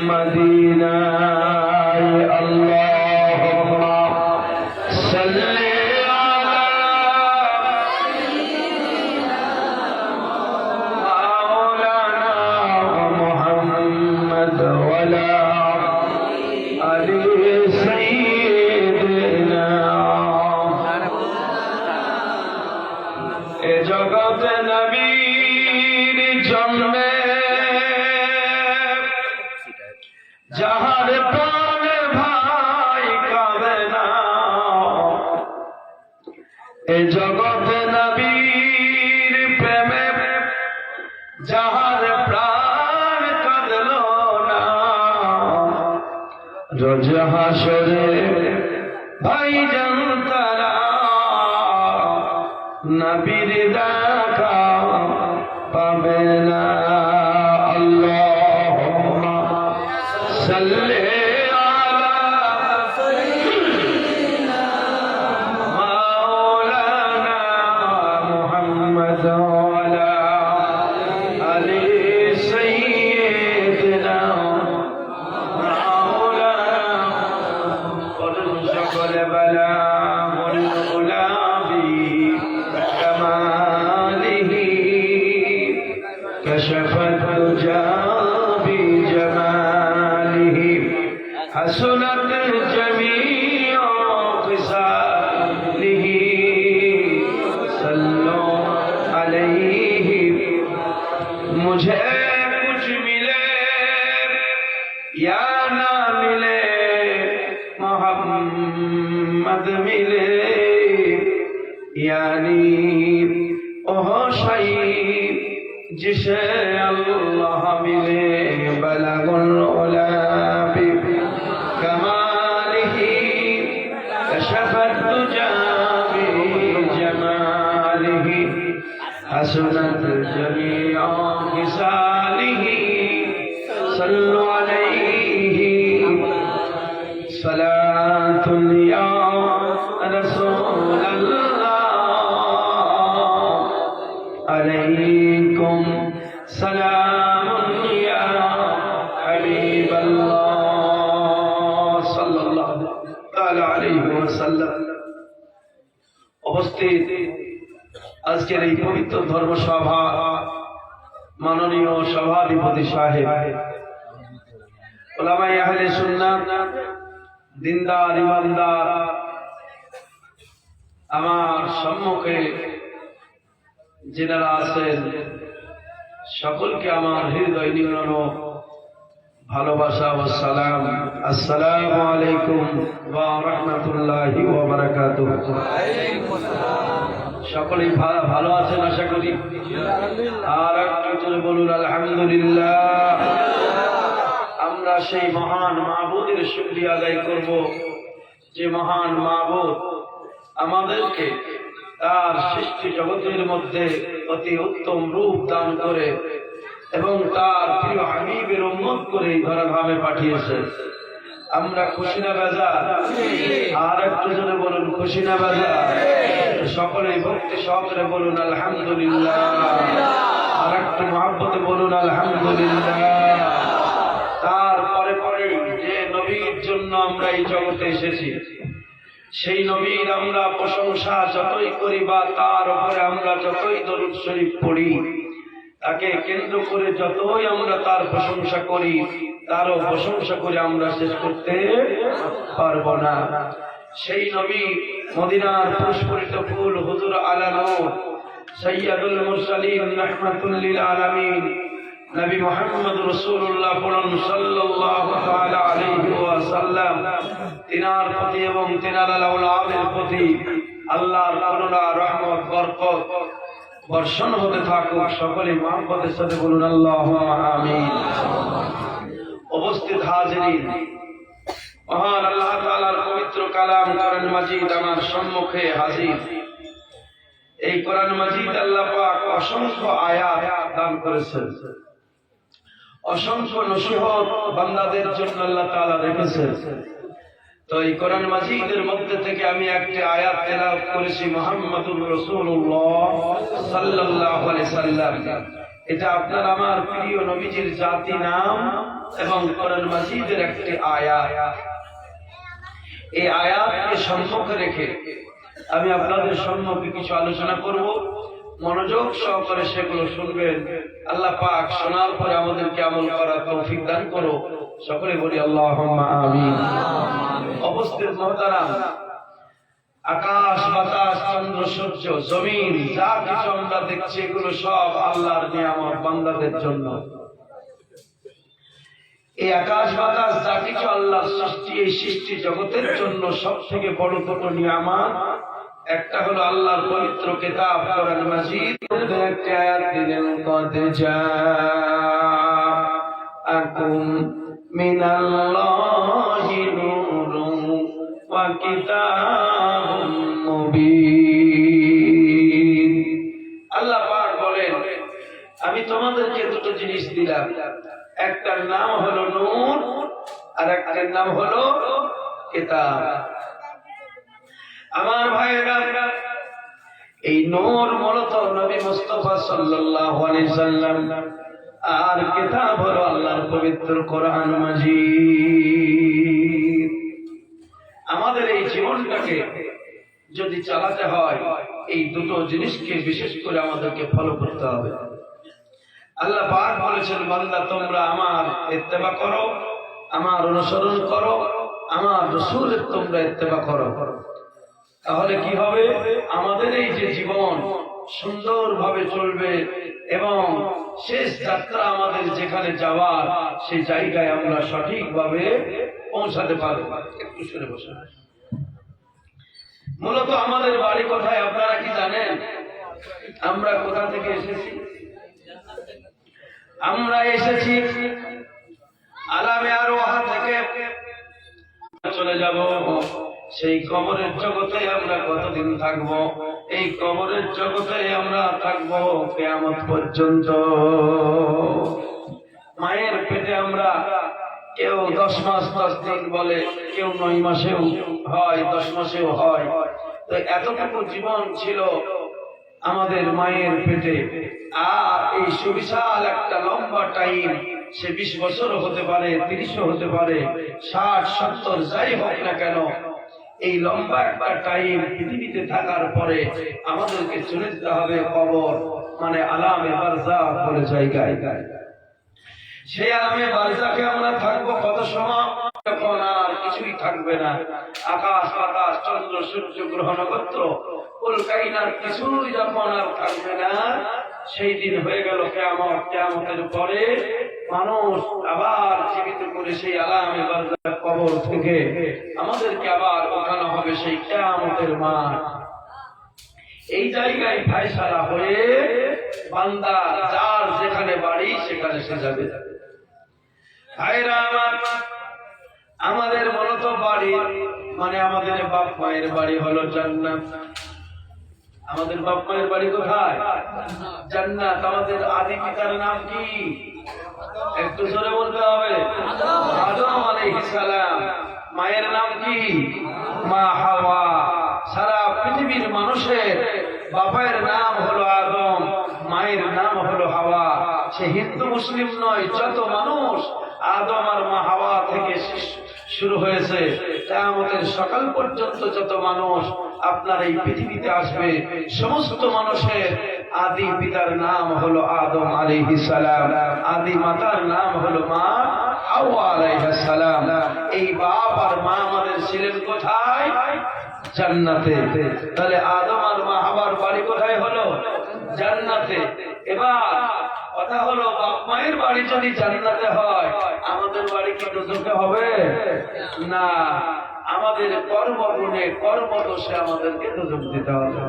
মদিনায় আল্লাহুম্মা সাল্লি আলা মাওলানা মুহাম্মদ ওয়া আলা আলি সাইয়্যিদিনা। এ জগতে নবীর জন্মে যাহার প্রাণে ভাই কাবে না, এ জগতে নবীর প্রেমে যাহার প্রাণ কাঁদল না, রোজ হাসরে ভাইজান তারা নবীর দেখা পাবে না। আল্লাহুম্মা সাল্লি আলা সাইয়্যিদিনা মাওলানা মুহাম্মদ ওয়া আলা আলি সাইয়্যিদিনা মাওলানা কদম সকল বালা كشف الدجى بجماله حسنت جميع خصاله صلوا عليه मुझे कुछ मिले या ना मिले मोहम्मद मिले यानी ओह शहीद जिसे अल्लाह मिले बलगुल उला बि कमालिही कशफत दुजा बि जमालिही हसनत जमीअ खिसालिही सल्लु अलैहि सलातुन या रसूलल्लाह अलैकुम सलाम या हबीबल्लाह साल्लाल्लाहु ताआला अलैहि ওয়াসাল্লাম। উপস্থিত আজকের এই পবিত্র ধর্মসভা মাননীয় সভাধিপতি সাহেব, উলামায়ে আহলে সুন্নাত, দিনদার ইমানদার, আমার সম্মুখে যারা আছেন সকলকে আমার হৃদয় নিংড়ন ভালোবাসা ও সালাম। আসসালামু আলাইকুম ওয়া রাহমাতুল্লাহি ওয়া বারাকাতুহু। সকলেই ভালো আছেন আশা করি। আর একটু বলুন আলহামদুলিল্লাহ। আমরা সেই মহান মাবুদের শুকরিয়া আদায় করব যে মহান মাবুদ আমাদেরকে তার সৃষ্টি জগতের মধ্যে অতি উত্তম রূপ দান করে এবং তার প্রিয় হাবিবের উম্মত করে ধরাভাবে পাঠিয়েছেন। আমরা খুশি না বেজার? আর একটু জোরে বলুন খুশি না বেজার? সকলেই ভক্তি সহকারে বলুন আলহামদুলিল্লাহ। আর একটু মহব্বতে বলুন আলহামদুলিল্লাহ। তারপরে পরে যে নবীর জন্য আমরা এই জগতে এসেছি, সেই নবীর আমরা প্রশংসা যতই করি বা তার উপরে আমরা যতই দরুদ শরীফ পড়ি, তাকে কেন্দ্র করে যতই আমরা তার প্রশংসা করি, তারও প্রশংসা করে আমরা শেষ করতে পারবো না। সেই নবী মদিনার পুষ্পরিত ফুল হুজুর আলা নূর সাইয়্যিদুল মুরসালিন রাহমাতুল লিল আলামিন নবী মুহাম্মদ রাসূলুল্লাহ সাল্লাল্লাহু তাআলা আলাইহি ওয়াসাল্লাম, তিনার প্রতি এবং তিনার আওলাদের প্রতি আল্লাহর করুণা রহমত বরকত বর্ষণ হতে থাকুক। সকলে মহব্বতের সাথে বলুন আল্লাহুম্মা আমিন। উপস্থিত হাজিরিন, মহান আল্লাহ তাআলার পবিত্র কালাম কোরআন মাজিদ আমার সম্মুখে হাজির। এই কোরআন মাজিদ আল্লাহ পাক অসংখ্য আয়াত দান করেছেন, অসংখ্য নসিহত বান্দাদের জন্য আল্লাহ তাআলা রেখেছেন। তো এই কোরআন মাজিদের মধ্যে থেকে আমি একটি আয়াত তেলাওয়াত করেছি, মুহাম্মাদুর রাসূলুল্লাহ সাল্লাল্লাহু আলাইহি সাল্লাম এটা আপনার আমার প্রিয় নবীজির জাতি নাম এবং কোরআন মাজিদের একটি আয়াত। এই আয়াতকে সম্মুখে রেখে আমি আপনাদের সম্মুখে কিছু আলোচনা করব। মনোযোগ সহকারে সেগুলো শুনবেন। আল্লাহ পাক শোনার পরে আমাদেরকে আমল করার তৌফিক দান করো। সকলে বলি আল্লাহুম্মা আমিন। উপস্থিত মুহতারাম, আকাশ বাতাস চন্দ্র সূর্য জমিন যা কিছু আমরা দেখছি এগুলো সব আল্লাহর নিয়ামত বান্দাদের জন্য। এই আকাশ বাতাস যা কিছু আল্লাহর সৃষ্টি, এই সৃষ্টি জগতের জন্য সব থেকে বড় দুটো নিয়ামত, একটা হলো আল্লাহর পবিত্র কিতাব কোরআন মাজিদ। একটা আয়াত দিলেন, কদ জাআকুম মিনাল্লাহি নূরুন ওয়া কিতাবুম মুবিন। আল্লাহ পাক বলেন, আমি তোমাদেরকে দুটো জিনিস দিলাম, একটার নাম হলো নূর আর একটার নাম হলো কিতাব। আমার ভাইরা, এই নূর মূলত নবী মুস্তাফা সাল্লাল্লাহু আলাইহি সাল্লাম, আর কিতাব হলো আল্লাহর পবিত্র কোরআন মাজিদ। আমাদের এই জীবনটাকে যদি চালাতে হয় এই দুটো জিনিসকে বিশেষ করে আমাদেরকে ফলো করতে হবে। আল্লাহ পাক বলেছেন, বান্দা তোমরা আমার ইত্তেবা করো, আমার অনুসরণ করো, আমার রাসূলের তোমরা ইত্তেবা করো। তাহলে কি হবে? আমাদের এই যে জীবন সুন্দরভাবে চলবে এবং শেষ যাত্রা আমাদের যেখানে যাওয়ার সেই জায়গায় আমরা সঠিকভাবে পৌঁছাতে পারবো। একটু শুনে বসে। মূলত আমাদের বাড়ি কোথায় আপনারা কি জানেন? আমরা কোথা থেকে এসেছি? আমরা এসেছি আলামে আরওয়াহ থেকে। চলে যাব সেই কবরের জগতে। আমরা কতদিন থাকব? এই কবরের জগতে আমরা থাকব কিয়ামত পর্যন্ত। মায়ের পেটে আমরা কেউ 10 মাস 10 দিন বলে, কেউ 9 মাসেও হয়, 10 মাসেও হয়। তো এতটুকু জীবন ছিল আমাদের মায়ের পেটে। আর এই সুবিশাল একটা লম্বা টাইম, সে 20 বছরও হতে পারে, 30ও হতে পারে, 60, 70 যাই হোক না কেন, এই লম্বা একটা টাইম পৃথিবীতে থাকার পরে আমাদেরকে চলে যেতে হবে কবর, মানে আলামে বারজাখ বলে জায়গায়। সেই আলামে বারজাখে আমরা থাকবো কত সময়? যখন আর কিছুই থাকবে না, আকাশ বাতাস চন্দ্র সূর্য গ্রহ নক্ষত্র কুল কায়নাত কিছুই যখন আর থাকবে না, সেই দিন হয়ে গেল কিয়ামত। কিয়ামতের পরে মানুষ আবার জীবিত করে সেই আলামে বারজাখ কবর থেকে আমাদেরকে আবার ওঠানো হবে সেই কিয়ামতের মাঠ। এই জায়গায় ফায়সালা হয়ে বান্দা যার যেখানে বাড়ি সেখানে সে যাবে। ভাইরা আমার, আমাদের মূলত বাড়ি মানে আমাদের বাপ মায়ের বাড়ি হলো জান্নাত। আমাদের বাপ মায়ের বাড়ি কোথায়? জান্নাত। আমাদের আদি পিতার নাম কি? একটু জোরে বলতে হবে। আদম আলাইহিস সালাম। মায়ের নাম কি? মা হাওয়া। সারা পৃথিবীর মানুষের বাবার নাম হলো আদম, মায়ের নাম হলো হাওয়া। সে হিন্দু মুসলিম নয়, যত মানুষ আদম আর মা হাওয়া থেকে শুরু হয়েছে কিয়ামতের সকাল পর্যন্ত যত মানুষ আপনার এই পৃথিবীতে আসবে, সমস্ত মানুষের আদি পিতার নাম হলো আদম আলাইহিস সালাম, আদি মাতার নাম হলো মা হাওয়া আলাইহিস সালাম। এই বাপ আর মা আমাদের ছিলেন কোথায়? জান্নাতে। তাহলে আদম আর মা হাওয়ার বাড়ি কোথায় হলো? জান্নাতে। এবার কথা হলো, বাপ মায়ের বাড়ি যদি জান্নাতে হয়, আমাদের বাড়ি কি দোজখে হবে? না, আমাদের কর্মগুণে কর্মদোষে আমাদেরকে দোজখ দিতে হবে।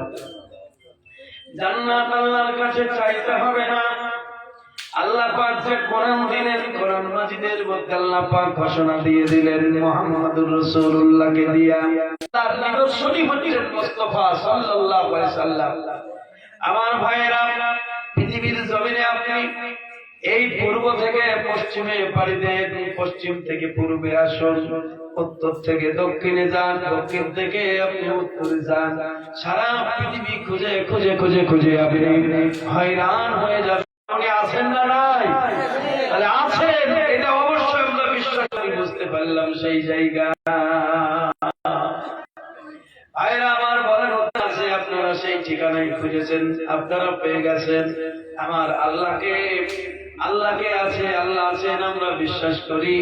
জান্নাত আল্লাহর কাছে চাইতে হবে না। আল্লাহ পাক যে কোরআন দিলেন, কোরআন মাজিদের মধ্যে আল্লাহ পাক ঘোষণা দিয়ে দিলেন মুহাম্মদুর রাসূলুল্লাহকে দিয়া। তার নিদর্শনই হচ্ছেন মুস্তাফা সাল্লাল্লাহু আলাইহি সাল্লাম। আমার ভাইয়েরা, পৃথিবীর জমিনে আপনি এই পূর্ব থেকে পশ্চিমে পাড়ি দেন, পশ্চিম থেকে পূর্বে আসুন, উত্তর থেকে দক্ষিণে যান, দক্ষিণ থেকে আপনি উত্তরে যান, সারা পৃথিবী খুঁজে খুঁজে খুঁজে খুঁজে আপনি হয়রান হয়ে যাবেন। উনি আছেন না নাই? তাহলে আছেন, এটা অবশ্যই আমরা বিশ্বাস করি। বুঝতে পারলাম সেই জায়গা। ভাইরা আমার, বলেন আছে আপনারা সেই ঠিকানায় খুঁজেছেন, আপনারা পেয়ে গেছেন। আমার আল্লাহকে আছে, আল্লাহ আছেন আমরা বিশ্বাস করি,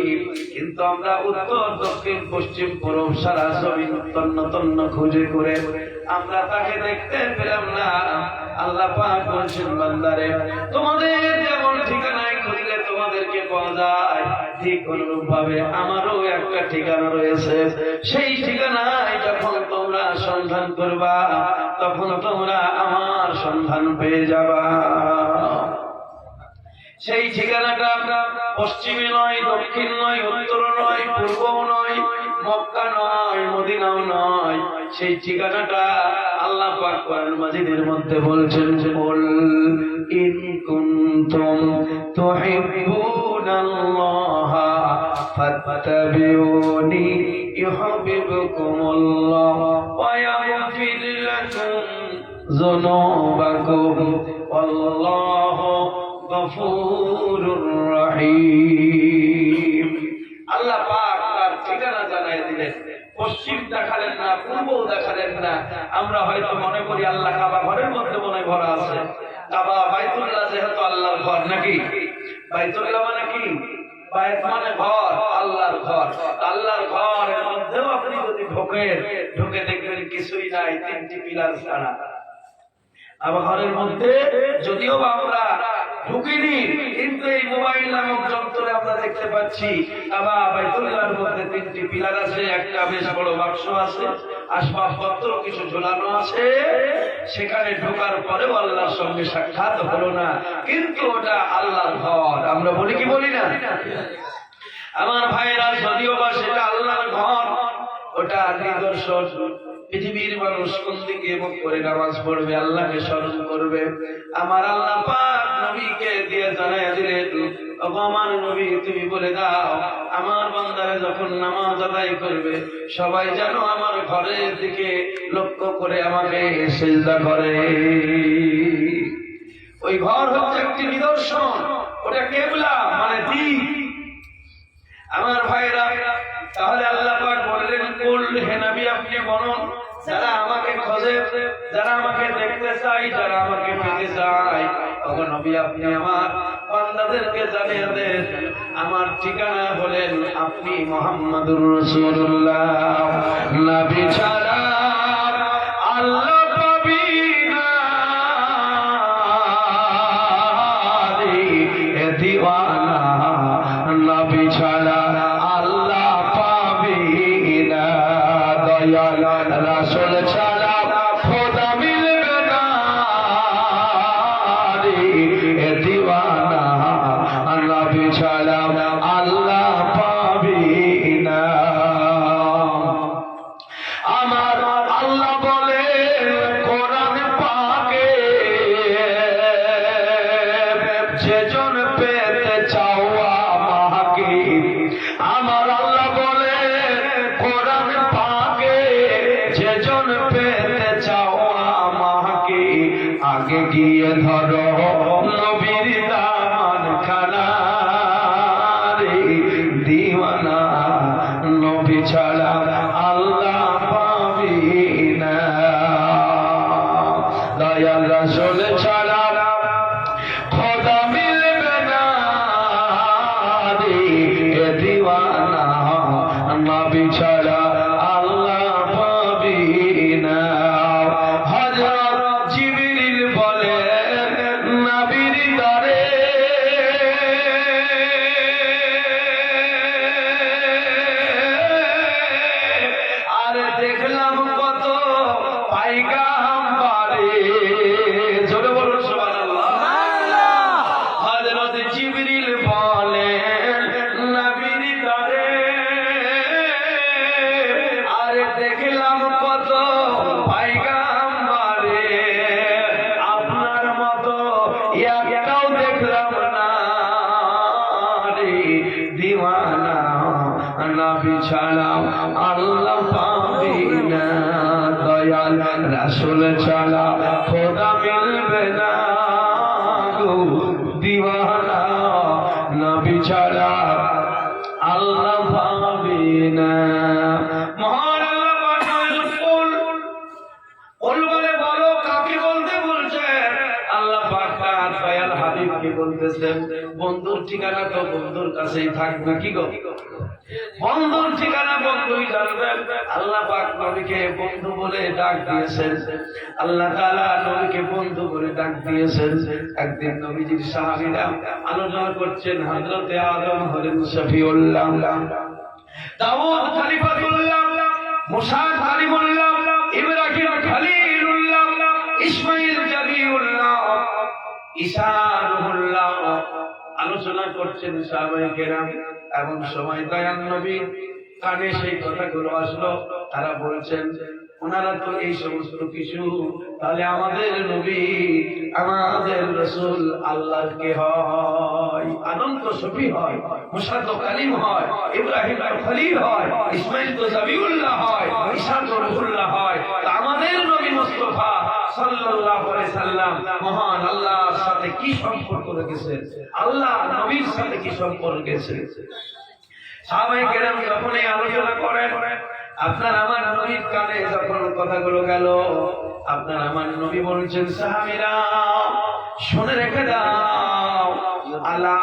কিন্তু আমরা উত্তর দক্ষিণ পশ্চিম পূর্ব সারা জমিন তন্ন তন্ন খুঁজে করে আমরা তাকে দেখতে পেলাম না। আল্লাহ পাক বলছেন, বান্দারে তোমাদের যেমন ঠিকানায় খুঁজলে তোমাদেরকে পাওয়া যায়, ঠিক অনুরূপ ভাবে আমারও একটা ঠিকানা রয়েছে। সেই ঠিকানায় যখন তোমরা সন্ধান করবা, তখন তোমরা আমার সন্ধান পেয়ে যাবা। সেই ঠিকানাটা পশ্চিমে নয়, দক্ষিণ নয়, উত্তর নয়, পূর্বও নয়, মক্কা নয়, মদিনাও নয়। সেই ঠিকানাটা আল্লাহ পাক কোরআন মাজিদের মধ্যে বলছেন, কুল ইন কুনতুম তুহিব্বুনাল্লাহা ফাত্তাবিউনি ইউহিব্বুকুমুল্লাহ ওয়া ইয়াগফির লাকুম যুনুবাকুম ওয়াল্লাহু গফুরুর রহিম। আল্লাহ পাক তার ঠিকানা জানাই দিলেন। পশ্চিম দেখালেন না, পূর্ব দেখালেন না। আমরা হয়তো মনে করি আল্লাহ কাবা ঘরের মধ্যে মনে ভরা আছে। কাবা বাইতুল্লাহ যেহেতু আল্লাহর ঘর, নাকি? বাইতুল্লাহ মানে কি? বাইত মানে ঘর, আল্লাহর ঘর। আল্লাহর ঘরের মধ্যেও আপনি যদি ঢুকে দেখবেন কিছুই নাই, তিনটি পিলার ছাড়া। আবার ঘরের মধ্যে যদিও আমরা ঢুকিনি, কিন্তু এই মোবাইল নামক যন্ত্রে আমরা দেখতে পাচ্ছি কাবা বাইতুল্লাহর মধ্যে তিনটি পিলার আছে, একটা বেশ বড় বাক্স আছে, আসবাবপত্র কিছু ঝোলানো আছে। সেখানে ঢোকার পরেও আল্লাহর সঙ্গে সাক্ষাৎ হলো না, কিন্তু ওটা আল্লাহর ঘর। আমরা বলি কি বলি না? আমার ভাইরা, যদিও বা সেটা আল্লাহর ঘর, ওটা নিদর্শন। পৃথিবীর মানুষ কোন দিকে মুখ করে নামাজ পড়বে, আল্লাহকে স্মরণ করবে। আমার আল্লাহ পাক নবীকে দিয়ে জানাই দিলেন, ওগো আমার নবী, তুমি বলে দাও আমার বান্দারা যখন নামাজ আদায় করবে, সবাই যেন আমার ঘরের দিকে লক্ষ্য করে আমাকে সিজদা করে। ওই ঘর হচ্ছে একটি নিদর্শন, ওটা কেবলা মানে দিক। আমার ভাইরা, তাহলে আল্লাহ পাক বললেন, কুল, হে নবী আপনি বলুন, যারা আমাকে খোঁজে, যারা আমাকে দেখতে চায়, যারা আমাকে পেতে চায়, ওগো নবী আপনি আমার বান্দাদেরকে জানিয়ে দেন আমার ঠিকানা হলেন আপনি মুহাম্মাদুর রাসূলুল্লাহ। নবী ছাড়া আল্লাহ পাবি না রে দিওয়ানা, নবী ছাড়া আল্লাহ পাবি না, দয়াল রাসূল ছাড়া খোদা মিলবে না রে দিওয়ানা, নবী ছাড়া আল্লাহ পাবি না। আমার আল্লাহ বলে কোরআন পাকে, যেজন পেতে চাও আমাকে। আমার আল্লাহ বলে কোরআন পাকে, যেজন পেতে চাও আমাকে, আগে গিয়ে ধরো নবীর দামান খানা রে দিওয়ানা, নবী ছাড়া আল্লাহ পাবি না, দয়াল রাসূল ছাড়া খোদা মিলবে না রে দিওয়ানা, নবী ছাড়া আল্লাহ পাবি না। হযরত জিবরিল বলে নবীর দরে, আর দেখলাম কত পায়গাম্বারে, জোরে বলুন সুবহানাল্লাহ। হযরত জিবরিল বলে নবীর দরে, আর দেখলাম কত পায়গাম্বারে, আপনার মতো একটাও দেখলাম না রে দিওয়ানা, নবী ছাড়া আল্লাহ পাবি না, দয়াল রাসূল ছাড়া খোদা মিলবে না গো দিওয়ানা, নবী ছাড়া আল্লাহ ভাবে না। মহান আল্লাহ বলেন, কুল বলে বলো, কাকে বলতে বলছে? আল্লাহ পাক তার দয়াল হাবিবকে বলতেছেন। বন্ধুর ঠিকানা তো বন্ধুর কাছেই থাকবে, কি গো? বন্ধুর ঠিকানা বন্ধুই জানবে। আল্লাহ পাক নবীকে বন্ধু বলে ডাক দিয়েছেন, আল্লাহ তাআলা নবীকে বন্ধু বলে ডাক দিয়েছেন। একদিন নবীজির সাহাবীরা আলোচনা করছেন, হযরতে আদম হলেন শফিউল্লাহ, দাউদ খলিফাতুল্লাহ, মুসা কালিমুল্লাহ, ইব্রাহিম খলিলুল্লাহ, ইসমাঈল জাবিউল্লাহ, ঈসা রূহুল্লাহ। আলোচনা করছেন সাহাবায়ে কেরাম। এমন সময় দয়াল নবী কানে সেই কথাগুলো আসলো। তারা বলছেন, ওনারা তো এই সমস্ত কিছু, তাহলে আমাদের নবী, আমাদের রাসূল আল্লাহর কে হয়? আদম তো শফি হয়, মুসা তো কালিম হয়, ইব্রাহিম তো খলিল হয়, ইসমাঈল তো জাবিউল্লাহ হয়, ঈসা তো রূহুল্লাহ হয়। তা আমাদের নবী মুস্তাফা সাল্লাল্লাহু আলাইহি সাল্লাম মহান আল্লাহর সাথে কি সম্পর্ক রেখেছেন? আল্লাহ নবীর সাথে কি সম্পর্ক রেখেছেন? সাহাবায়ে কেরাম যখন এই আলোচনা করেন, আপনার আমার নবীর কানে যখন কথাগুলো গেল, আপনার আমার নবী বলছেন, সাহাবীরা শুনে রেখে দাও, আলা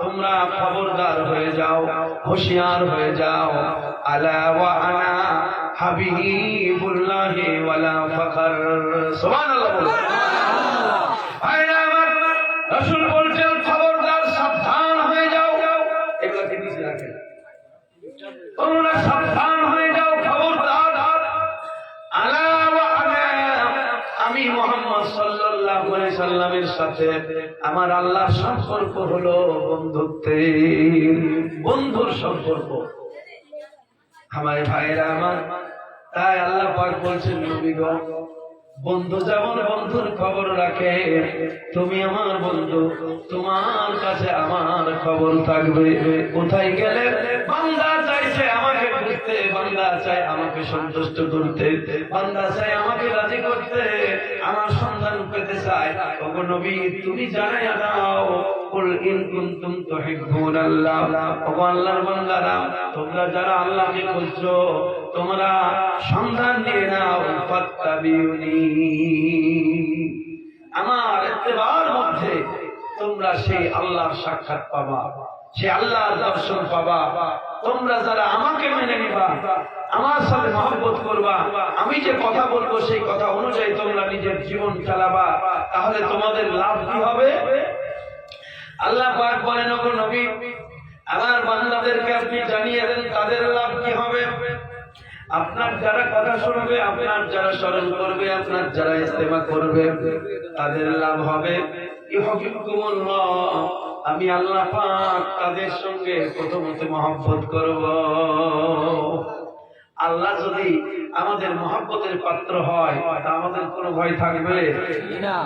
তোমরা খবরদার হয়ে যাও, হুঁশিয়ার হয়ে যাও। আলা ওয়া আনা হাবিবুল্লাহি ওয়ালা ফখর। সুবহানাল্লাহ বলুন। আমার রাসূল বলছেন, খবরদার, সাবধান হয়ে যাও। এগুলোকে নিচে রাখেন, তোমরা সাবধান হয়ে যাও, খবরদার। আলা ওয়া আনা, আমি মুহাম্মদ সাল্লাল্লাহু আলাইহি সাল্লামের সাথে আমার আল্লাহর সম্পর্ক হলো বন্ধুত্বের, বন্ধুর সম্পর্ক। আমার ভাইরা আমার, তাই আল্লাহ পাক বলছেন, নবী গো, বন্ধু যেমন বন্ধুর খবর রাখে, তুমি আমার বন্ধু, তোমার কাছে আমার খবর থাকবে। কোথায় গেলে বান্দা চাইছে আমাকে বুঝতে, বান্দা চায় আমাকে সন্তুষ্ট করতে, বান্দা চায় আমাকে রাজি করতে, আমার সন্ধান পেতে চায়, ওগো নবী তুমি জানাইয়া দাও, কুল ইন কুনতুম তুহিব্বুনাল্লাহ, ওগো আল্লাহর বান্দারা, তোমরা যারা আল্লাহকে খুঁজছো, তোমরা সন্ধান নিয়ে নাও, ফাত্তাবিউনি, আমার ইত্তেবার মধ্যে তোমরা সেই আল্লাহর সাক্ষাৎ পাবা, সেই আল্লাহর দর্শন পাবা। তোমরা যারা আমাকে মেনে নিবা, আমার সাথে মহব্বত করবা, আমি যে কথা বলবো সেই কথা অনুযায়ী তোমরা নিজের জীবন চালাবা, তাহলে তোমাদের লাভ কি হবে? আল্লাহ পাক বলেন, ওগো নবী, আমার বান্দাদেরকে আপনি জানিয়ে দেন তাদের লাভ কি হবে। আপনার যারা কথা শুনবে, আপনার যারা স্মরণ করবে, আপনার যারা ইস্তেমা করবে, তাদের লাভ হবে। ইউহিব্বুকুমুল্লাহ, আমি আল্লাহ পাক তাদের সঙ্গে প্রথমত মহব্বত করব। আল্লাহ যদি আমাদের মহব্বতের পাত্র হয়, তা আমাদের কোনো ভয় থাকবে না।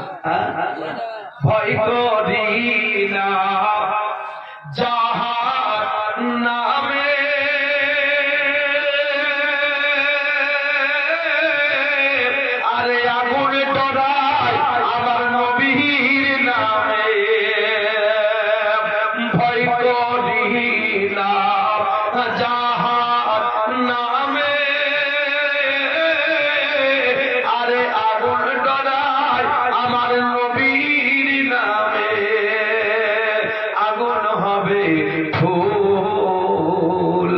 ভয় করি না জাহান্নামে, আরে আগুন ডরায় আমার নবীর নামে। ভয় করি না জাহান্নামে, আরে আগুন ডরায় আমার নবীর নামে। আগুন হবে ফুল,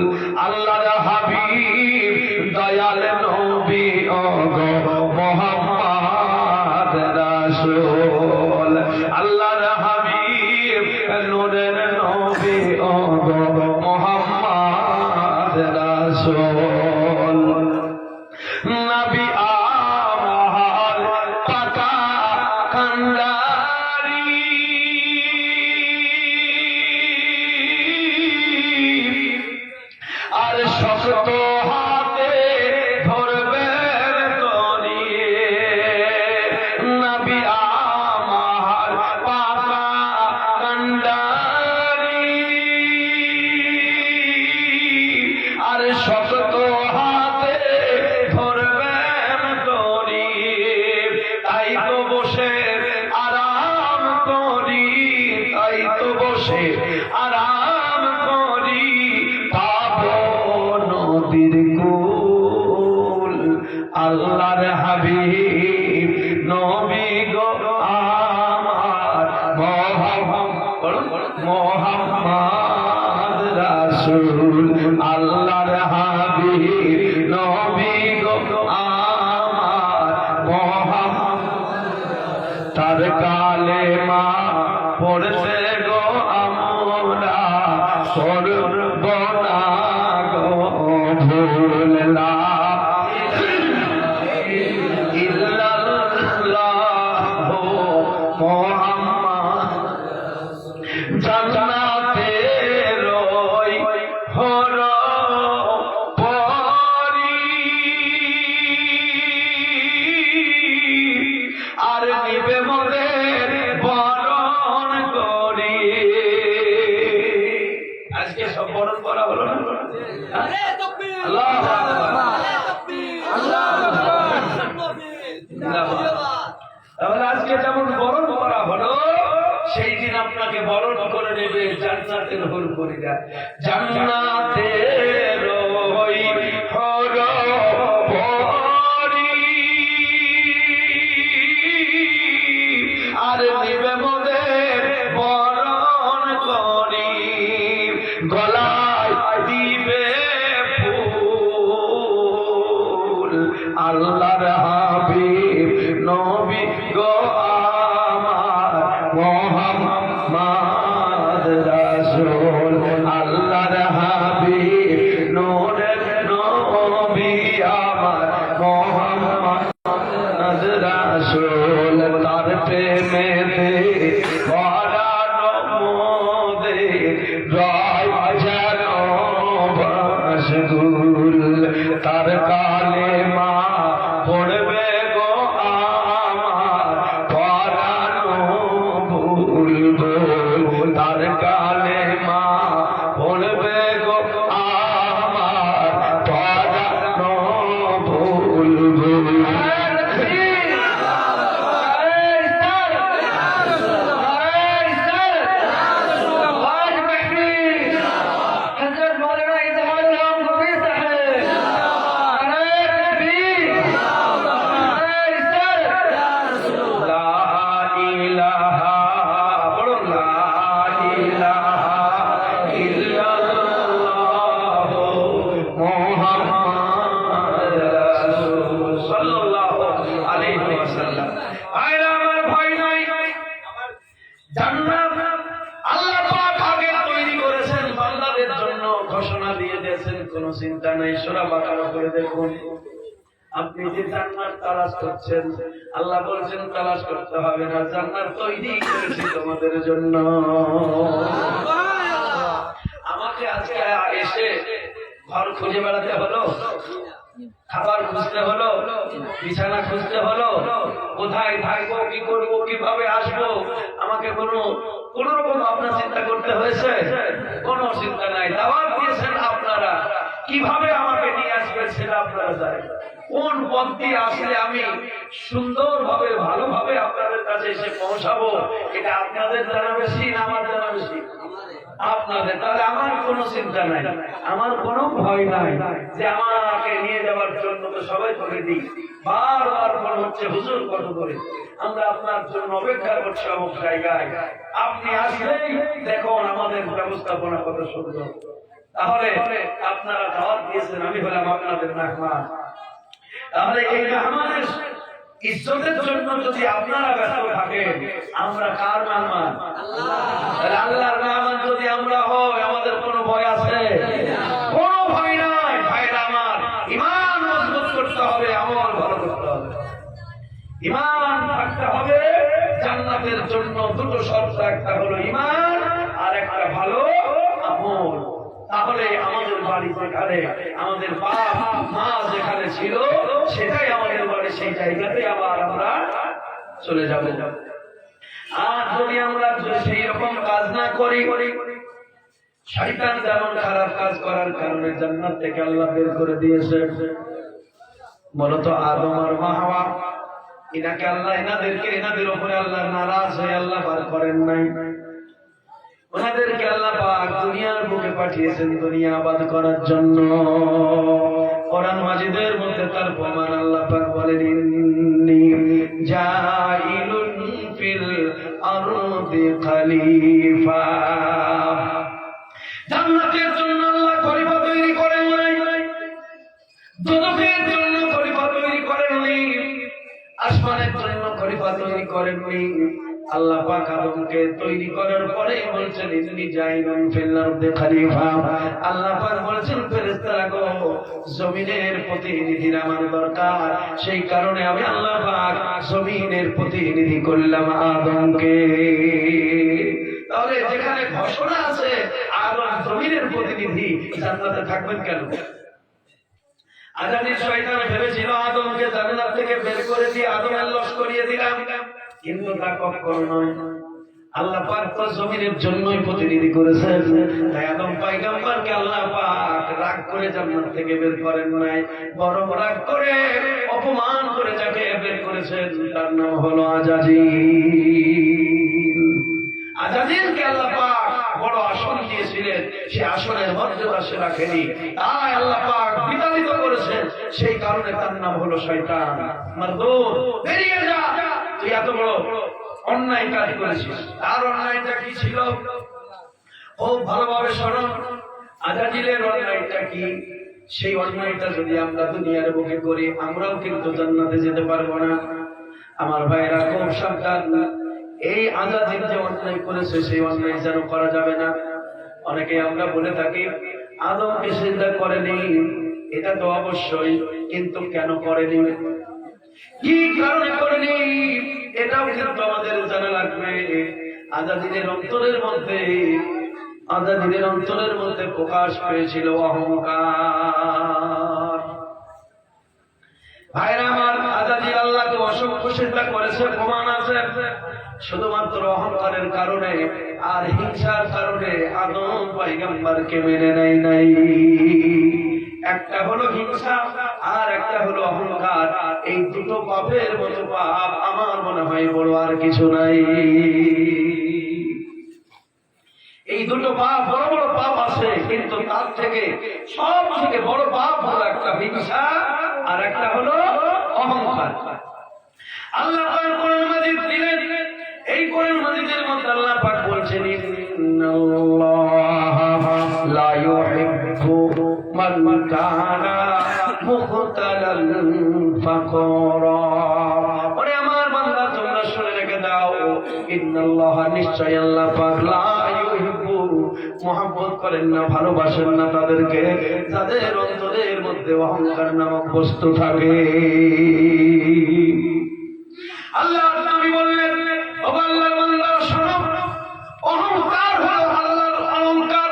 আল্লাহর হাবিব দয়াল নবী ওগো মুহাম্মদ রাসূল, আল্লাহর হাবিব নূরের নবী ওগো মুহাম্মদ রাসূল। নবী আমার পাকা কান্ডারি, আর শক্ত হাতে ধরবেন তরি। নবী আমার পাকা কান্ডারি, মোহাম্মদ রাসূল আল্লাহর হাবিব নবী গো আমার মোহাম্মদ তার কালেমা পড়তে গো আমরা করব না গো ভুল লা ইল্লাল্লাহু মুহাম্মদ জান্নাতে রই হর পরি আর নিবে মোদের বরণ করি আজকে সব বরণ করা হলো না আল্লাহু আকবার তাহলে আজকে যেমন বরণ করা হলো সেই দিন আপনাকে বরণ করে নেবে জান্নাতের হুর পরিরা জান্নাতের ওই হর পরি আর নেবে মোদের বরণ করি গলায় দিবে ফুল আল্লাহর হাবিব নবী গো আমার মোহাম্মদ রাসূল আল্লাহর হাবিব নূরের নবী আমার মোহাম্মদ রাসূল তার প্রেমেতে পরানো মোদের রয় যেন বাসগুল তার কালেমা পড়বে গো আমার পরানো বুলবুল তার কালেমা পড়বে গো আমার পরানো বুলবুল ঘোষণা দিয়ে দিয়েছেন কোন চিন্তা নাই সূরা বাকারা করে দেখুন আপনি যে জান্নাত তালাশ করছেন আল্লাহ বলেছেন তালাশ করতে হবে না জান্নাত তৈরি করেছি তোমাদের জন্য আমাকে আজকে এসে ঘর খুঁজে বেড়াতে হলো খাবার খুঁজতে হলো বিছানা খুঁজতে হলো কোথায় থাকবো কি করবো কিভাবে আসবো আমাকে কোন রকম আপনার চিন্তা করতে হয়েছে কোনো চিন্তা নাই দাওয়াত দিয়েছেন আপনারা কিভাবে আমাকে নিয়ে আসবেন সেটা আপনারা জানেন কোন পথ দিয়ে আসলে আমি সুন্দরভাবে ভালোভাবে আপনাদের কাছে এসে পৌঁছাবো এটা আপনাদের জানা বেশি না আমার জানা বেশি আপনাদের তাহলে আমার কোনো চিন্তা নাই আমার কোনো ভয় নাই যে আমাকে নিয়ে যাওয়ার জন্য তো সবাই করে দিই বারবার মনে হচ্ছে হুজুর কত করে আমরা আপনার জন্য অপেক্ষা করছি অমুক জায়গায় আপনি আসলেই দেখুন আমাদের ব্যবস্থাপনা কত সুন্দর তাহলে আপনারা দাওয়াত দিয়েছেন আমি হলাম আপনাদের মেহমান তাহলে এই মেহমানের ইজ্জতের জন্য যদি আপনারা ব্যস্ত থাকেন আমরা কার মেহমান আল্লাহর মেহমান যদি আমরা হই আমাদের কোনো ভয় আছে কোনো ভয় নাই ভাইরা আমার ঈমান মজবুত করতে হবে আমল ভালো করতে হবে ঈমান থাকতে হবে জান্নাতের জন্য দুটো শর্ত একটা হলো ঈমান আর একটা ভালো আমল তাহলে আমাদের বাড়ি যেখানে আমাদের বাপ মা যেখানে ছিল সেটাই আমাদের বাড়ি সেই জায়গাতে আবার আমরা চলে যাব আর যদি আমরা সেই রকম কাজ না করি শয়তান যেমন খারাপ কাজ করার কারণে জান্নাত থেকে আল্লাহ বের করে দিয়েছে মূলত আদম আর হাওয়া এনাকে আল্লাহ এনাদের উপরে আল্লাহ নারাজ হয়ে আল্লাহ বার করেন নাই ওনাদেরকে আল্লাহ পাক দুনিয়ার বুকে পাঠিয়েছেন দুনিয়া আবাদ করার জন্য কোরআন মাজিদের মধ্যে তার প্রমাণ আল্লাহ পাক বলেন ইন্নী জাইলুন ফিল আরদি খলিফা করেননি। আল্লাহ পাক আদমকে তৈরি করার পরে বলছেন ইন্নী জাইলুন ফিল আরদি খলিফা। আল্লাহ পাক বলছেন ফেরেশতারা গো, জমিনের প্রতিনিধির আমার দরকার, সেই কারণে আমি আল্লাহ পাক জমিনের প্রতিনিধি করলাম আদমকে। তাহলে যেখানে ঘোষণা আছে আদম জমিনের প্রতিনিধি, জান্নাতে থাকবেন কেন? আজানির শয়তান ভেবেছিল আদমকে জান্নাত থেকে বের করে দিয়ে আদমের লস করিয়ে দিলাম, কিন্তু তা কখনো নয়। আল্লাহ পাক তো জমিনের জন্যই প্রতিনিধি করেছেন, তাই আদম পয়গম্বরকে আল্লাহ পাক রাগ করে জান্নাত থেকে বের করেন নাই, বরং রাগ করে অপমান করে যাকে বের করেছেন তার নাম হলো আজাজিল। আজাজিলকে আল্লাহ পাক বড় আসন দিয়েছিলেন, সে আসনের মর্যাদা সে রাখেনি, তাই আল্লাহ পাক বিতাড়িত করেছেন, সেই কারণে তার নাম হলো শয়তান। মারদুদ, বেরিয়ে যা, তুই এত বড় অন্যায় কাজ করেছিস। তার অন্যায়টা কি ছিল? খুব ভালোভাবে শোনো, আজাজিলের অন্যায়টা কি? সেই অন্যায়টা যদি আমরা দুনিয়ার বুকে করি, আমরাও কিন্তু জান্নাতে যেতে পারবো না। আমার ভাইরা খুব সাবধান, এই আজাজিল যে অন্যায় করেছে সেই অন্যায় যেন করা যাবে না। অনেকে আমরা বলে থাকি আদমকে সিজদা করেনি, এটা তো অবশ্যই, কিন্তু কেন করেনি, কি কারণে করেনি, এটাও কিন্তু আমাদের জানা লাগবে। আজাজিলের অন্তরের মধ্যে প্রকাশ পেয়েছিল অহংকার। ভাইরা আমার, আজাজিল আল্লাহকে অসংখ্য সিজদা করেছে, প্রমাণ আছে। শুধুমাত্র অহংকারের কারণে আর হিংসার কারণে আদম পয়গম্বরকে মেনে নেয় নাই। একটা হলো হিংসা আর একটা হলো অহংকার। এই দুটো পাপের মতো পাপ আমার মনে হয় বড় আর কিছু নাই। এই দুটো পাপ বড় বড় পাপ আছে, কিন্তু তার থেকে সব থেকে বড় পাপ হলো একটা হিংসা আর একটা হলো অহংকার। আল্লাহ পাক কোরআন মাজিদ দিলেন, এই কোরআন মাজিদের মধ্যে আল্লাহ পাক বলছেন ইন্নাল্লাহা লা ইউহিব্বু মান কানা মুখতালান ফাখরা। ওরে আমার বান্দা, তোমরা শুনে রেখে দাও, ইন্নাল্লাহা, নিশ্চয় আল্লাহ পাক, লা ইউহিব্বু, মহব্বত করেন না, ভালোবাসেন না তাদেরকে যাদের অন্তরের মধ্যে অহংকার নামক বস্তু থাকে। আল্লাহ নবী বললেন, ও আল্লাহর বান্দা শোনো, অহংকার হলো আল্লাহর অলংকার,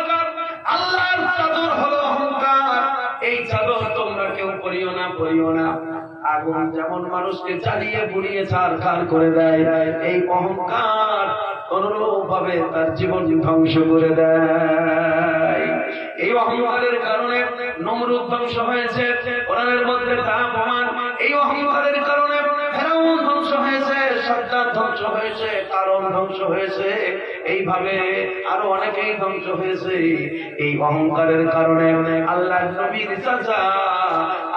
আল্লাহর চাদর হলো অহংকার। এই চাদর তোমরা কেউ পরিও না। আগুন যেমন মানুষকে জ্বালিয়ে পুড়িয়ে ছারখার করে দেয়, এই অহংকার অনুরূপ ভাবে তার জীবন ধ্বংস করে দেয়। এই অহংকারের কারণে নমরুদ ধ্বংস হয়েছে, কোরআনের মধ্যে তা প্রমাণ। এই অহংকারের কারণে ফেরাউন ধ্বংস হয়েছে, সাদ্দাত ধ্বংস হয়েছে, কারণ ধ্বংস হয়েছে, এইভাবে আরো অনেকেই ধ্বংস হয়েছে। এই অহংকারের কারণে আল্লাহর নবীর চাচা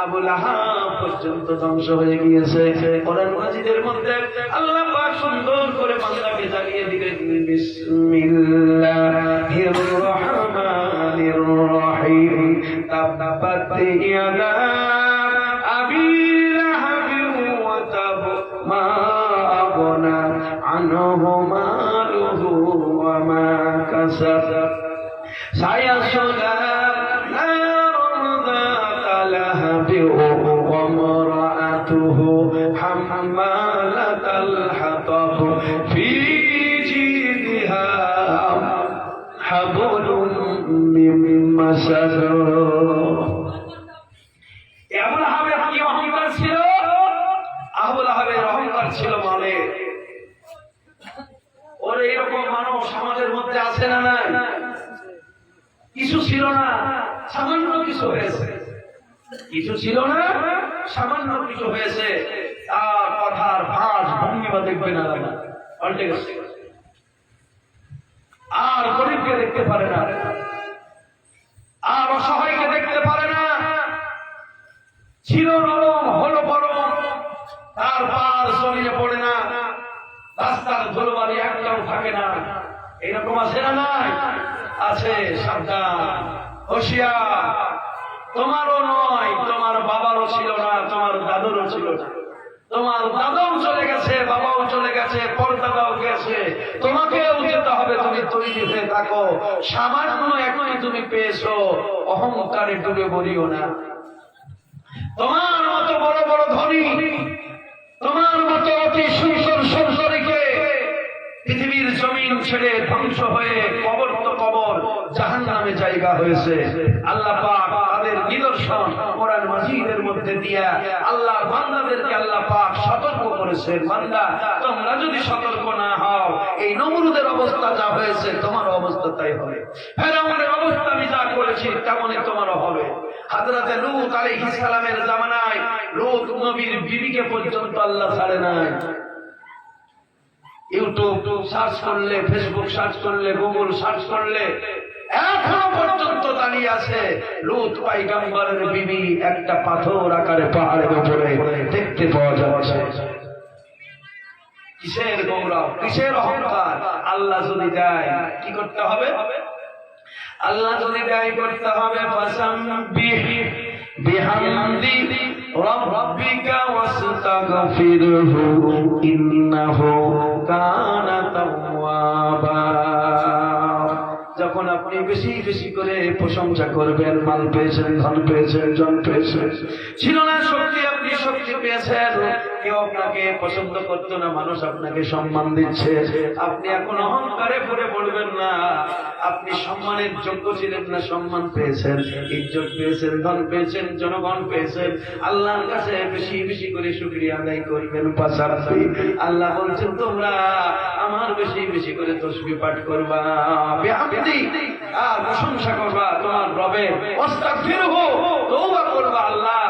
আবু লাহাব পর্যন্ত ধ্বংস হয়ে গিয়েছে। কোরআন মাজিদের মধ্যে আল্লাহ পাক সুন্দর করে বান্দাকে জানিয়ে দিলেন, বিসমিল্লাহির রহমানির রহিম, তাব্বাত ইয়াদা আবি লাহাবিন ওয়া তাব, মা আগনা আনহু মালুহু ওয়া মা কাসাব, সায়াসলা নারুন যাতা লাহাবি ওয়া ইমরাআতুহু হাম্মালাতাল হাতাব, ফি জিদিহা হাবলুম মিন মাসাদ। আবু লাহাবের কি অহংকার ছিল? আবু লাহাবের অহংকার ছিল মানে, ওর এরকম মানুষ সমাজের মধ্যে আছে না? নাই, কিছু ছিল না, সামান্য কিছু হয়েছে। কিছু ছিল না, সামান্য কিছু হয়েছে, তার কথার ভাঁজ ভঙ্গিমা দেখবে না, পাল্টে গেছে। আর গরিবকে দেখতে পারে না, আর অসহায়কে দেখতে পারে না। ছিল নরম, হলো গরম, তার পার জমিনে পড়ে না, রাস্তার ধুলোবালি একটাও থাকে না। এইরকম আছে না? নাই, আছে। সাবধান, হুঁশিয়ার। তোমারও নয়, তোমার বাবারও ছিল না, তোমার দাদুরও ছিল না। তোমার দাদাও চলে গেছে, বাবাও চলে গেছে, পরদাদাও গেছে, তোমাকেও যেতে হবে। তুমি তৈরি হয়ে থাকো। সামান্য একটু তুমি পেয়েছো, অহংকারে ডুবে মরিও না। তোমার মতো বড় বড় ধনী, তোমার মতো অতি সুন্দর সুন্দরীকে পৃথিবীর জমিন ছেড়ে ধ্বংস হয়ে কবর তো কবর, জাহান্নামে জায়গা হয়েছে। আল্লাহ পাক তাদের নিদর্শন কোরআন মাজিদের মধ্যে দিয়া আল্লাহ বান্দাদেরকে আল্লাহ পাক সতর্ক করেছেন। বান্দা, তোমরা যদি সতর্ক না হও, এই নমরুদের অবস্থা যা হয়েছে তোমার অবস্থা তাই হবে। ফেরাউনের অবস্থা আমি যা করেছি তেমনই তোমারও হবে। হযরতে লূত আলাইহিস সালামের জামানায় লূত নবীর বিবিকে পর্যন্ত আল্লাহ ছাড়ে নাই। ইউটিউব সার্চ করলে, ফেসবুক সার্চ করলে, গুগল সার্চ করলে এখনো পর্যন্ত দাঁড়িয়ে আছে লূত পয়গম্বরের বিবি একটা পাথর আকারে পাহাড়ের উপরে দেখতে পাওয়া যাচ্ছে। কিসের গৌরব, কিসের অহংকার? আল্লাহ যদি দেয় কি করতে হবে? আল্লাহ যদি দেয় করতে হবে ফাসাব্বিহ বিহামদি রাব্বিকা ওয়াস্তাগফিরহু ইন্নাহু কানা তাওয়াবা। যখন আপনি বেশি বেশি করে প্রশংসা করবেন, মাল পেয়েছেন, ধন পেয়েছেন, জন পেয়েছেন, ছিল না শক্তি, আপনি শক্তি পেয়েছেন, কেউ আপনাকে পছন্দ করতো না, মানুষ আপনাকে সম্মান দিচ্ছে, আপনি এখন অহংকারে পড়ে পড়বেন না। আপনি সম্মানের যোগ্য ছিলেন না, সম্মান পেয়েছেন, ইজ্জত পেয়েছেন, ধন পেয়েছেন, জনগণ পেয়েছেন, আল্লাহর কাছে বেশি বেশি করে শুকরিয়া আদায় করবেন। পাশাপাশি আল্লাহ বলছেন তোমরা আমার বেশি বেশি করে তাসবিহ পাঠ করবা, বিহামদি, আর প্রশংসা করবা তোমার রবের, ওয়াস্তাগফিরহু, তওবা করবা। আল্লাহ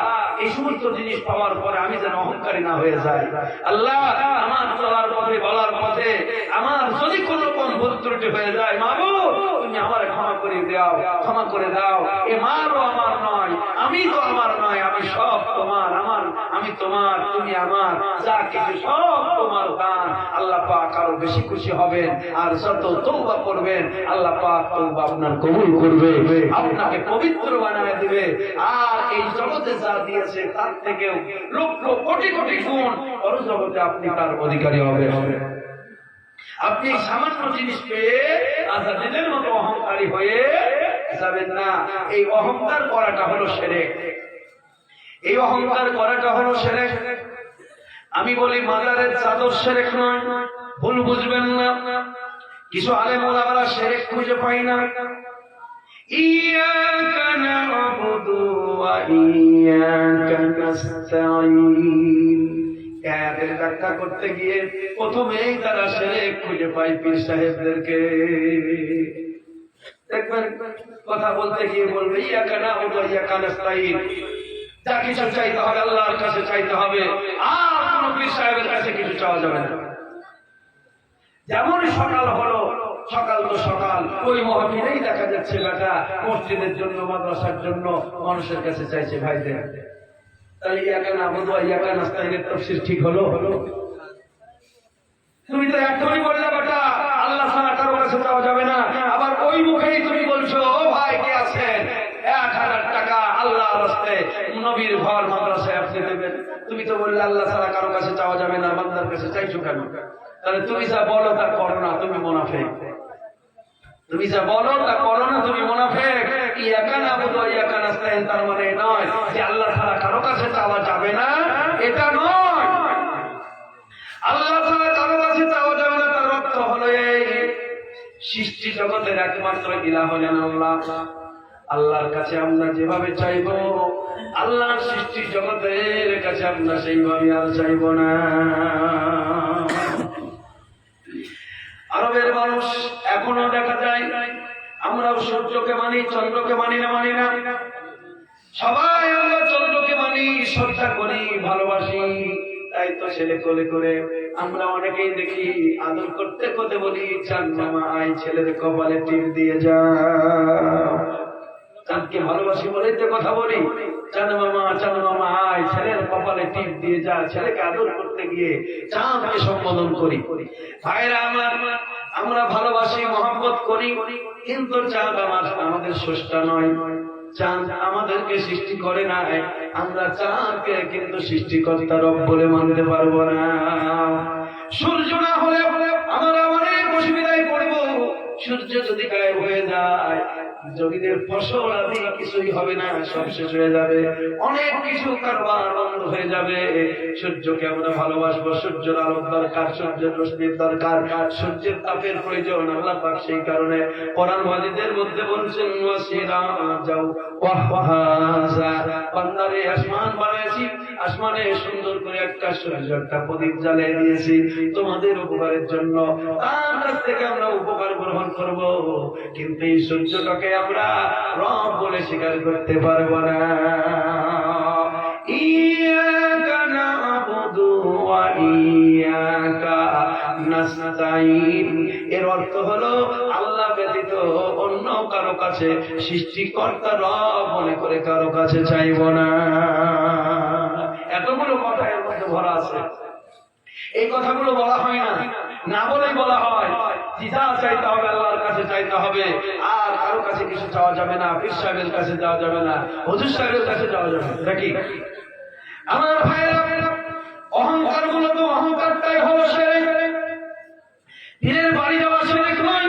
এই সমস্ত জিনিস পাওয়ার পরে আমি যেন অহংকারী না হয়ে যাই। আল্লাহ আমার চলার পথে, বলার পথে আমার যদি কোনো রকম ভুল ত্রুটি হয়ে যায়, মাবুদ তুমি আমারে ক্ষমা করে দাও, ক্ষমা করে দাও। এ মারও আমার নয়, আমি তো আমার নয়, আমি সব তোমার, আমি তোমার, তুমি আমার, যা কিছু সব তোমার দান। আল্লাহ পাক আরো বেশি খুশি হবেন, আর যত তওবা করবেন আল্লাহ পাক তওবা আপনার কবুল করবে, আপনাকে পবিত্র বানায় দিবে। আর এই জগতে যা দিয়েছে তার থেকেও লক্ষ কোটি কোটি গুণ পরজগতে আপনি তার অধিকারী হবে। আপনি সামান্য জিনিস পেয়ে আজাদের মতো অহংকারী হয়ে যাবেন না। এই অহংকার করাটা হলো শিরক, এই অহংকার করাটা হলো শিরক। আমি বলি মাজারের চাদর শিরক নয়, ভুল বুঝবেন না। কিছু আলেম ওলামারা শিরক খুঁজে পাই না। ইয়াকা না'বুদু ওয়া ইয়াকা নাস্তাঈন, এর ব্যাখ্যা করতে গিয়ে প্রথমেই তারা শিরক খুঁজে পায় পীর সাহেবদেরকে। দেখবেন কথা বলতে গিয়ে বলবে ইয়াকা না'বুদু ওয়া ইয়াকা নাস্তাঈন, যা কিছু চাইতে হবে আল্লাহর কাছে চাইতে হবে, আর কোন পীর সাহেবের কাছে কিছু চাওয়া যাবে না। যেমন সকাল হলো, সকাল তো সকাল, ওই মহফিলেই দেখা যাচ্ছে বেটা মসজিদের জন্য, মাদ্রাসার জন্য মানুষের কাছে চাইছে ভাইদের। তাহলে ইয়াকা না'বুদু ওয়া ইয়াকা নাস্তাঈনের তাফসীর ঠিক হলো? তুমি তো একদমই বললে বেটা আল্লাহ ছাড়া কারো কাছে চাওয়া যাবে না, আবার ওই মুখেই তুমি বলছো ও ভাই কে আছেন 1000 টাকা আল্লাহর রাস্তায় নবীর ঘর মাদ্রাসায় আপনি দেবেন। তুমি তো বললে আল্লাহ ছাড়া কারো কাছে চাওয়া যাবে না, বান্দার কাছে চাইছো কেন? তাহলে তুমি যা বলো তা করো না, তুমি মুনাফিক। তুমি যা বলো তা করো না, তুমি মুনাফিক। ইয়াকা না'বুদু ওয়া ইয়াকা নাস্তাঈন তার মানে নয় যে আল্লাহ ছাড়া কারো কাছে চাওয়া যাবে না, এটা নয়। আল্লাহ ছাড়া কারো কাছে চাওয়া যাবে না তার অর্থ হলো এই, সৃষ্টি জগতের একমাত্র ইলাহ হলেন আল্লাহ। আল্লাহর কাছে আমরা যেভাবে চাইবো, আল্লাহর সৃষ্টি জগতের কাছে আমরা সেইভাবে আর চাইবো না। আরবের মানুষ এখনো দেখা যায়, আমরাও সূর্যকে মানি, চন্দ্রকে মানি না, সবাই আমরা চন্দ্রকে মানি, শ্রদ্ধা করি, ভালোবাসি। তাই তো ছেলে কোলে করে আমরা অনেকেই দেখি আদর করতে করতে বলি চাঁদ মামা আয় ছেলের কপালে টিপ দিয়ে যা। চাঁদকে ভালোবাসি বলেই তো কথা বলি, চাঁদ মামা আয় ছেলের কপালে টিপ দিয়ে যা। ছেলেকে আদর করতে গিয়ে চাঁদকে সম্বোধন করি। ভাইরা আমার, আমরা ভালোবাসি, মহব্বত করি, কিন্তু চাঁদ আমাদের স্রষ্টা নয়। চাঁদ আমাদেরকে সৃষ্টি করে নাই, আমরা চাঁদকে কিন্তু সৃষ্টিকর্তা রব বলে মানতে পারবো না। সূর্য না হলে আমরা অনেক অসুবিধায় পড়বো। সূর্য যদি গায়েব হয়ে যায়, জমিনের ফসল আদি কিছুই হবে না, সব শেষ হয়ে যাবে, অনেক কিছু কারবার বন্ধ হয়ে যাবে। সূর্যকে আমরা ভালোবাসবো, সূর্যের আলোর দরকার, সূর্যের রশ্মির দরকার, সূর্যের তাপের প্রয়োজন আল্লাহ পাক সেই কারণে কোরআন মাজিদের মধ্যে বলছেন ওয়াসিরাজাও ওয়াহাজা, বান্দারে আসমান বানাইছি, আসমানে সুন্দর করে একটা সূর্য, একটা প্রদীপ জ্বালিয়ে দিয়েছি তোমাদের উপকারের জন্য, তার কাছ থেকে আমরা উপকার গ্রহণ করব। কিন্তু এই সূর্যটাকে আমরা রব বলে স্বীকার করতে পারবো না। ইয়াকা না'বুদু ওয়া ইয়াকা নাস্তাঈন, এর অর্থ হলো আল্লাহ ব্যতীত অন্য কারো কাছে সৃষ্টিকর্তা রব মনে করে কারো কাছে চাইব না। এতগুলো কথা এর মধ্যে ভরা আছে। এই কথাগুলো বলা হয় না, না বলেই বলা হয় যা চাইতে হবে আল্লাহর কাছে চাইতে হবে, আর কারো কাছে কিছু চাওয়া যাবে না, পীর সাহেবের কাছে যাওয়া যাবে না, হুজুর সাহেবের কাছে যাওয়া যাবে না। দেখি আমার ভাইরা, অহংকার গুলো তো অহংকারটাই হলো শিরক। পীরের বাড়ি যাওয়া শিরক নয়,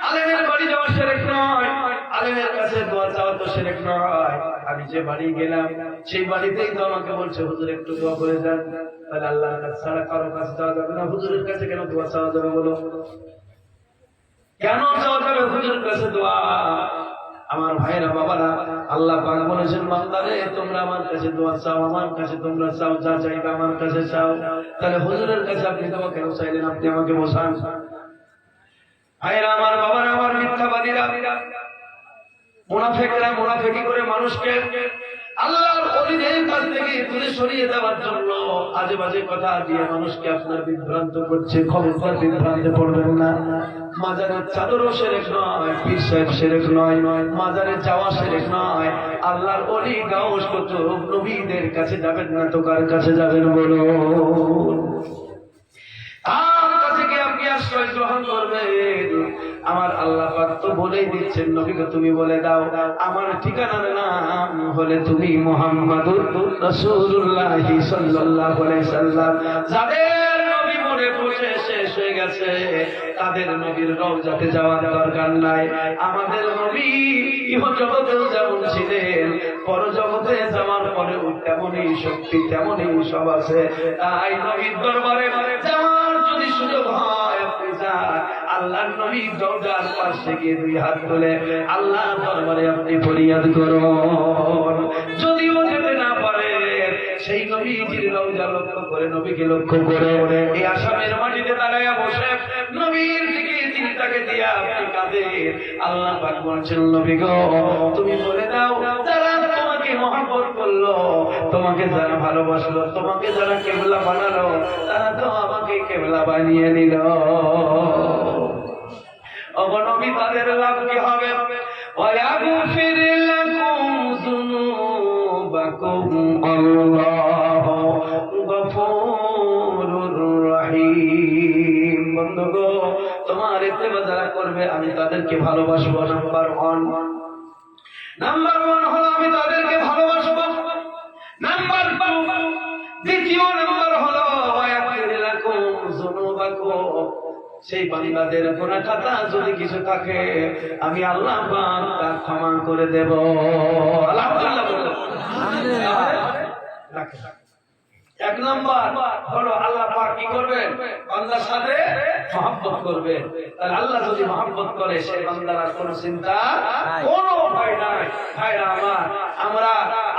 আলেমের বাড়ি যাওয়া শিরক নয়, আলেমের কাছে দোয়া চাওয়া তো শিরক নয়। আমি যে বাড়ি গেলাম সেই বাড়িতেই তো আমাকে বলছে হুজুর একটু দোয়া করে যান, তাহলে আল্লাহর কাছে ছাড়া কারো কাছে যাওয়া যাবে না। হুজুরের কাছে কেন দোয়া চাওয়া যাবে বলো? কেন চাওয়া যাবে হুজুরের কাছে দোয়া? আমার ভাইরা বাবারা, আল্লাহ পাক বলেছেন বান্দারে তোমরা আমার কাছে দোয়া চাও, আমার কাছে তোমরা চাও, যা চাইবে আমার কাছে চাও। তাহলে হুজুরের কাছে আপনি দোয়া কেন চাইলেন? আপনি আমাকে বোঝান। ভাইরা আমার, বাবারা আমার, মিথ্যাবাদীরা, মুনাফিকরা মুনাফিকি করে মানুষকে আল্লাহর ওলিদের কাছ থেকে দূরে সরিয়ে দেওয়ার জন্য আজে বাজে কথা দিয়ে মানুষকে আপনার বিভ্রান্ত করছে। খবরদার বিভ্রান্তে পড়বেন না। মাজারের চাদরও শিরক নয়, পীর সাহেব শিরক নয়, মাজারে যাওয়া শিরক নয়। আল্লাহর ওলি গাউস কুতুব নবীদের কাছে যাবেন না তো কার কাছে যাবেন বলুন? তার কাছে কি আপনি আশ্রয় গ্রহণ করবেন? আমার আল্লাহ পাক তো বলেই দিচ্ছেন, নবীকে তুমি বলে দাও আমার ঠিকানার নাম হলে তুমি মুহাম্মাদুর রাসূলুল্লাহ সাল্লাল্লাহু আলাইহি সাল্লাম। যাদের নবী মনে পড়ে শেষ হয়ে গেছে তাদের নবীর রওজাতে যাওয়ার দরকার নাই। আমাদের নবী ইহজগতেও যেমন ছিলেন, পরজগতে যাওয়ার পরে তেমনই শক্তি, তেমনই সব আছে। তাই নবীর দরবারে যাওয়ার যদি সুযোগ হয় আপনি যান, আল্লাহর নবীর রওজার পাশে গিয়ে দুই হাত তুলে আল্লাহর দরবারে আপনি ফরিয়াদ করুন। যদিও যেতে না পারে সেই নবীজির রওজা লক্ষ্য করে, নবীকে লক্ষ্য করে এই আসামের মাটিতে দাঁড়ায়া বসে নবীর দিকে চিন্তাকে দিয়া আপনি কাঁদেন। আল্লাহ পাক বলছেন নবী গো তুমি বলে দাও যারা তোমাকে মহব্বত করলো, তোমাকে যারা ভালোবাসলো, তোমাকে যারা কেবলা বানালো, তারা তো আমাকে কেবলা বানিয়ে নিল। ওগো নবী তাদের লাভ কি হবে? ওয়ায়াগফির লাকুম যুনুবাকুম আল্লাহু গফুরুর রহিম। বন্ধুগো তোমার ইত্তেবা যারা করবে আমি তাদেরকে ভালোবাসবো। নাম্বার ওয়ান হলো আমি তাদেরকে ভালোবাসবো। নাম্বার টু, দ্বিতীয় নাম্বার হলো ওয়ায়াগফির লাকুম যুনুবাকুম, সেই বান্দাদের গুনাহ খাতা যদি কিছু থাকে আমি আল্লাহ পাক তা ক্ষমা করে দেব। আলহামদুলিল্লাহ বলো। এক নম্বর হলো আল্লাহ পাক কি করবেন? বান্দার সাথে মহব্বত করবেন। তাহলে আল্লাহ যদি মহব্বত করে সেই বান্দার আর কোনো চিন্তা, কোনো ভয় নাই। ভাইরা আমার, আমরা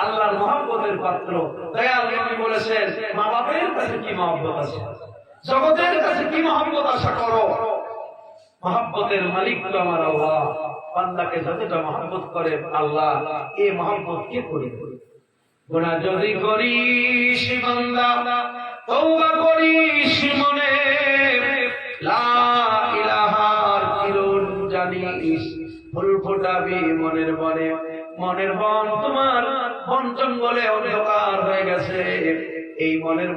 আল্লাহর মহব্বতের পাত্র। দয়াল নবী বলেছেন মা বাপের কাছে কি মহব্বত আছে, জগতের কাছে কি মহব্বত আশা করো? মহব্বতের মালিক তো আমার আল্লাহ। বান্দাকে যতটা মহব্বত করে আল্লাহ, এই মহব্বত কে করে? গুনাহ যদি করিস বান্দা, তওবা করিস মনে, লা ইলাহার কিরণ জানিস, ফুল ফোটাবি মনের বনে। মনের বন তোমার বন জঙ্গলে অন্ধকার হয়ে গেছে, এই মনের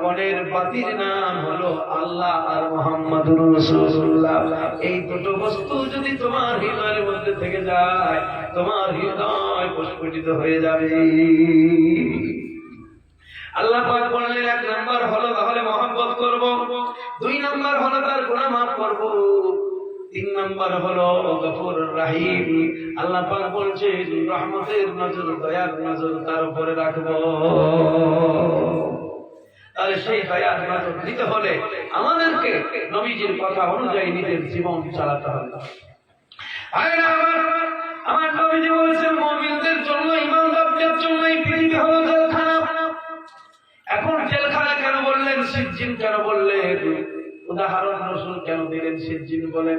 বাতির নাম হলো আল্লাহ আর মুহাম্মাদুর রাসূলুল্লাহ। এই দুটো বস্তু যদি তোমার হৃদয়ের মধ্যে থেকে যায়, তোমার হৃদয় প্রস্ফুটিত হয়ে যাবে। আল্লাহ পাক বললেন, এক নাম্বার হলো তাহলে মহব্বত করব, দুই নাম্বার হলো তার গুনাহ মাফ করব, তিন নাম্বার হলো গফুরুর রহিম। আল্লাহ পাক বলছেন রহমতের নজর, দয়ার নজর তার উপরে রাখবো। তাহলে সেই দয়ার নজর দিতে হলে আমাদেরকে নবীজির কথা অনুযায়ী নিজের জীবন চালাতে হবে। আমার নবীজি বলেছেন মুমিনদের জন্য, ঈমানদারদের জন্য এই পৃথিবী হলো জেলখানা। এখন জেলখানা কেন বললেন, সিজ্জিন কেন বললেন, উদাহরণ রাসূল কেন দিলেন সিজ্জিন বলে?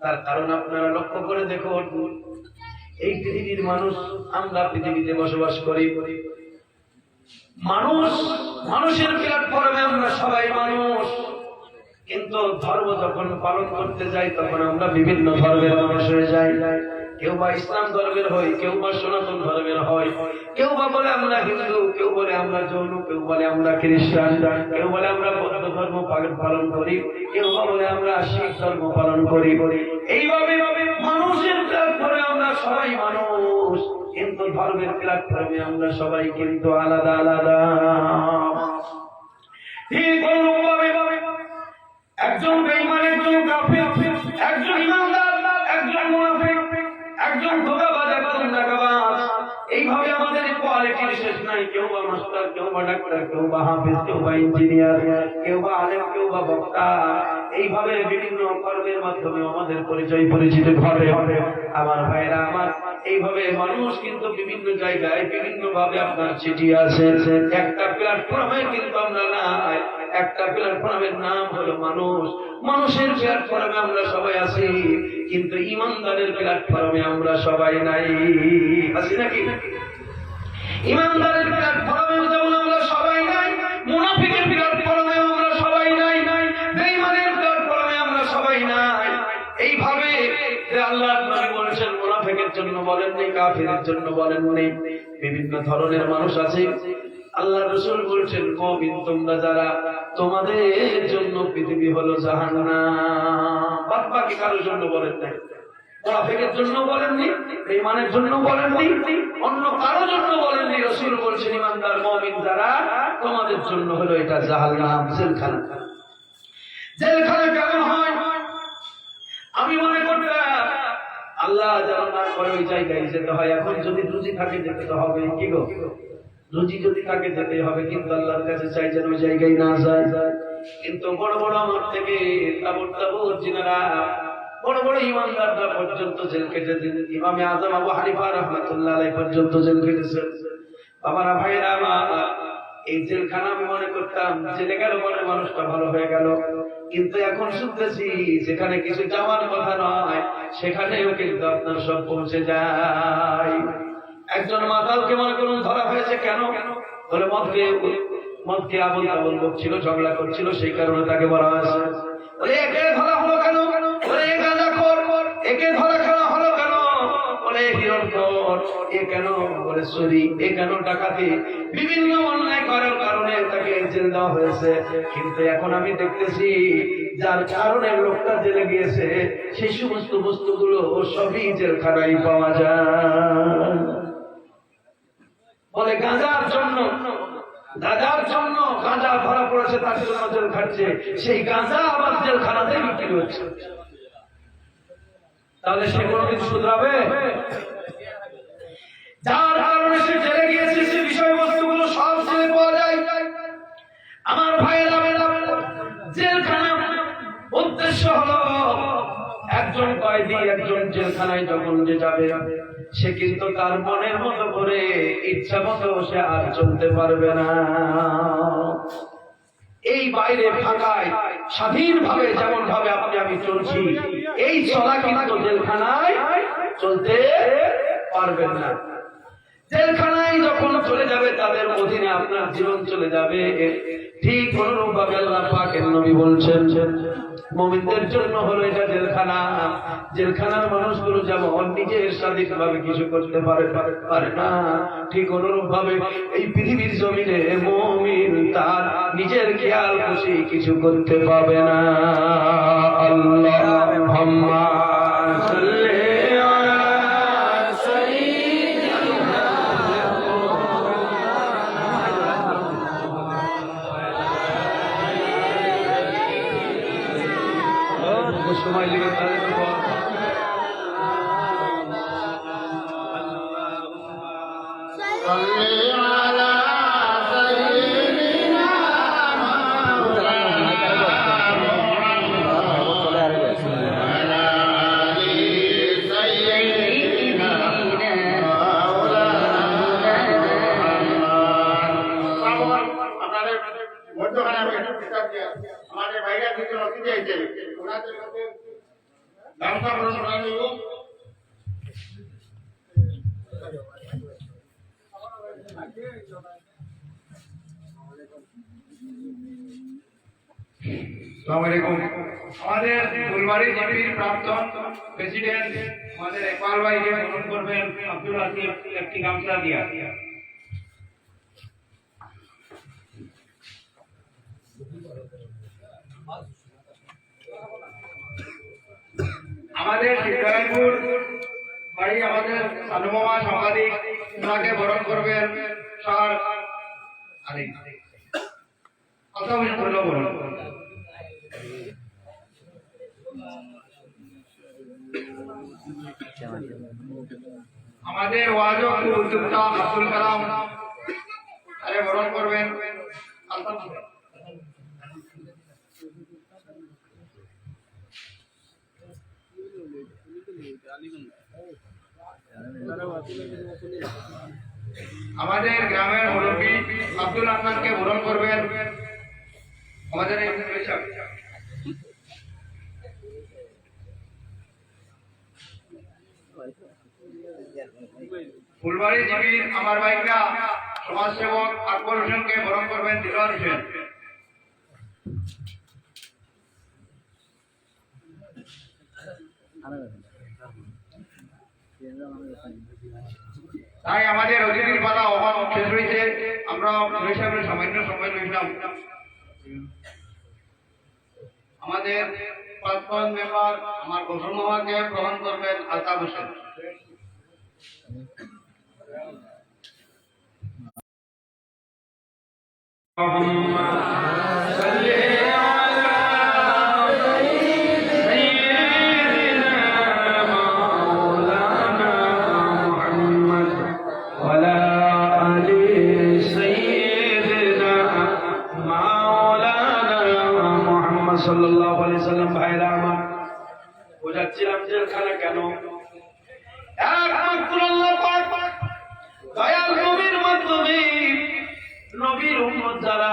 তার কারণ আপনারা লক্ষ্য করে দেখুন, এই পৃথিবীর মানুষ, আমরা পৃথিবীতে বসবাস করি, মানুষের প্ল্যাটফর্মে আমরা সবাই মানুষ, কিন্তু ধর্ম যখন পালন করতে যাই তখন আমরা বিভিন্ন ধর্মের মানুষ হয়ে যাই। কেউ বা ইসলাম ধর্মের হয়, কেউ বা সনাতন ধর্মের হয়, কেউ বা বলে আমরা হিন্দু, কেউ বলে আমরা জৈন, কেউ বলে আমরা খ্রিস্টান, কেউ বলে আমরা বৌদ্ধ ধর্ম পালন করি, কেউ বা বলে আমরা শিখ ধর্ম পালন করি। এইভাবে মানুষের প্ল্যাটফর্মে আমরা সবাই মানুষ, কিন্তু ধর্মের প্ল্যাটফর্মে আমরা সবাই কিন্তু আলাদা আলাদা। ঠিক অনুরূপভাবে একজন বেঈমান, একজন কাফির, একজন ঈমানদার, একজন মুনাফিক, একজন ধোঁকাবাজ, একজন টাকাবাজ, এইভাবে আমাদের কোয়ালিটির শেষ নাই। কেউ বা মাস্টার, কেউ বা ডাক্তার, কেউ বা হাফেজ, কেউ বা ইঞ্জিনিয়ার, কেউ বা আলেম, কেউ বা বক্তা। এইভাবে বিভিন্ন কর্মের মাধ্যমে আমাদের পরিচিতি ঘটে। আমার ভাইরা আমার, এইভাবে মানুষ কিন্তু বিভিন্ন জায়গায় বিভিন্ন ভাবে আপনার চিঠি আছে। একটা প্ল্যাটফর্মে কিন্তু আমরা নাই, একটা প্ল্যাটফর্মের নাম হলো মানুষ। মানুষের প্ল্যাটফর্মে আমরা সবাই আছি, কিন্তু ঈমানদারের প্ল্যাটফর্মে আমরা সবাই নাই। আছি নাকি? ঈমানদারের প্ল্যাটফর্মে যেমন আমরা সবাই নাই, মুনাফিকের প্ল্যাটফর্মে আমরা সবাই নাই, বেঈমানের প্ল্যাটফর্মে আমরা সবাই নাই। এইভাবে আল্লাহর নবী বলেছেন, মুনাফিকের জন্য বলেননি, কাফিরের জন্য বলেননি, বিভিন্ন ধরনের মানুষ আছে। আল্লাহ রাসূল বলছেন, মুমিন তোমরা যারা, তোমাদের জন্য পৃথিবী হলো জাহান্নাম। বাদ বাকি কারোর জন্য বলেন নাই, মুনাফিকের জন্য বলেননি, বেঈমানের জন্য বলেননি, অন্য কারোর জন্য বলেননি। রাসূল বলছেন, ঈমানদার মুমিন যারা, তোমাদের জন্য হলো এটা জাহান্নাম, জেলখানা। জেলখানা কেমন হয়? আমি মনে করতাম আল্লাহ যেন না করে ওই জায়গায় যেতে হয়। এখন যদি রুজি থাকে যেতে তো হবে, কি গো? রুজি যদি থাকে যেতে হবে, কিন্তু আল্লাহর কাছে চাই যেন ওই জায়গায় না যায়। কিন্তু বড় বড় আমার থেকে তাবর জিনারা, বড় বড় ঈমানদাররা পর্যন্ত জেল কেটেছেন। ইমামে আযম আবু হানিফা রাহমাতুল্লাহ আলাইহি পর্যন্ত জেল কেটেছেন। বাবারা, ভাইরা আমার, এই জেলখানা আমি মনে করতাম জেলে গেল বলে মানুষটা ভালো হয়ে গেল, কিন্তু এখন শুনতেছি যেখানে কিছু যাওয়ার কথা নয়, সেখানেও কিন্তু আপনার সব পৌঁছে যায়। একজন মাতালকে মনে করুন ধরা হয়েছে, কেন বলে মদকে আবল তাবল বকছিল, ঝগড়া করছিল, সেই কারণে তাকে বলা হয়েছে। বলে একে ধরা হলো কেন? বলে এ গাঁজাখোর। একে ধরা কেন হলো কেন? বলে হিরণখোর। এ কেন? বলে চুরি। এ কেন? ডাকাতি। বিভিন্ন অন্যায় করার কারণে তাকে জেল দেওয়া হয়েছে। কিন্তু এখন আমি দেখতেছি যার কারণে লোকটা জেলে গিয়েছে, সেই সমস্ত বস্তুগুলো সবই জেলখানায় পাওয়া যায়। বলে গাঁজার জন্য গাঁজা ধরা পড়েছে, তার জন্য জেল খাটছে, সেই গাঁজা আবার জেলখানাতে বিক্রি হচ্ছে। তাহলে সে কোনদিন শুধরাবে? যার কারণে সে জেলে গিয়েছে, সে বিষয়বস্তুগুলো সব জেলে পাওয়া যায়। আমার ভাইয়েরা, জেলখানা উদ্দেশ্য হলো একজন কয়েদি একজন জেলখানায় যখন যে যাবে, সে কিন্তু তার মনের মতো করে ইচ্ছা মতো সে আর চলতে পারবে না। এই বাইরে ফাঁকায় স্বাধীনভাবে যেমন ভাবে আপনি আমি চলছি, এই চলা কিন্তু জেলখানায় চলতে পারবেন না। জেলখানায় যখন চলে যাবে তাদের অধীনে আপনার জীবন চলে যাবে। ঠিক অনুরূপ ভাবে আল্লাহ পাকের নবী বলছেন মুমিনদের জন্য হলো এটা জেলখানা। জেলখানার মানুষগুলো যেমন নিজের স্বাধীনভাবে কিছু করতে পারে না, ঠিক অনুরূপ ভাবে এই পৃথিবীর জমিনে মুমিন তার নিজের খেয়াল খুশি কিছু করতে পাবে না। আল্লাহুম্মা সাল্লি সময় লেগে তাদের हमारे भाईया की जो रखी जाए আমাদের ফুলবাড়ি জিপির প্রাক্তন প্রেসিডেন্ট আমাদের ইকবাল ভাইকে গ্রহণ করবেন আব্দুল আসিফ একটি গামছা দিয়া। আমাদের সিদ্ধারায়পুর ভাই আমাদের সানুমামা সাংবাদিক ওনাকে বরণ করবেন স্যার আলী অসংখ্য ধন্যবাদ। আমাদের ওয়াজব উদ্যোক্তা আব্দুল কালাম আরে বরণ করবেন। আমাদের গ্রামের মুরব্বী আব্দুল আহমাদকে বরণ করবেন আমাদের ফুলবাড়ি জিপির আমার ভাইরা সমাজসেবক আকবর হোসেনকে বরণ করবেন দিলওয়ার হোসেন। তাই আমাদের অতিথির পালা অভাব শেষ হয়েছে, আমরা হিসাবে সামান্য সময় লইলাম। আমাদের প্রাক্তন মেম্বার আমার গোসল মামাকে গ্রহণ করবেন আলতাফ হোসেন। সাল্লাল্লাহু আলাইহি সাল্লাম ভাইরা আমার বোঝাচ্ছিলাম জেলখানা কেন? একমাত্র আল্লাহ পাক দয়াল নবীর মাধ্যমে নবীর উম্মত যারা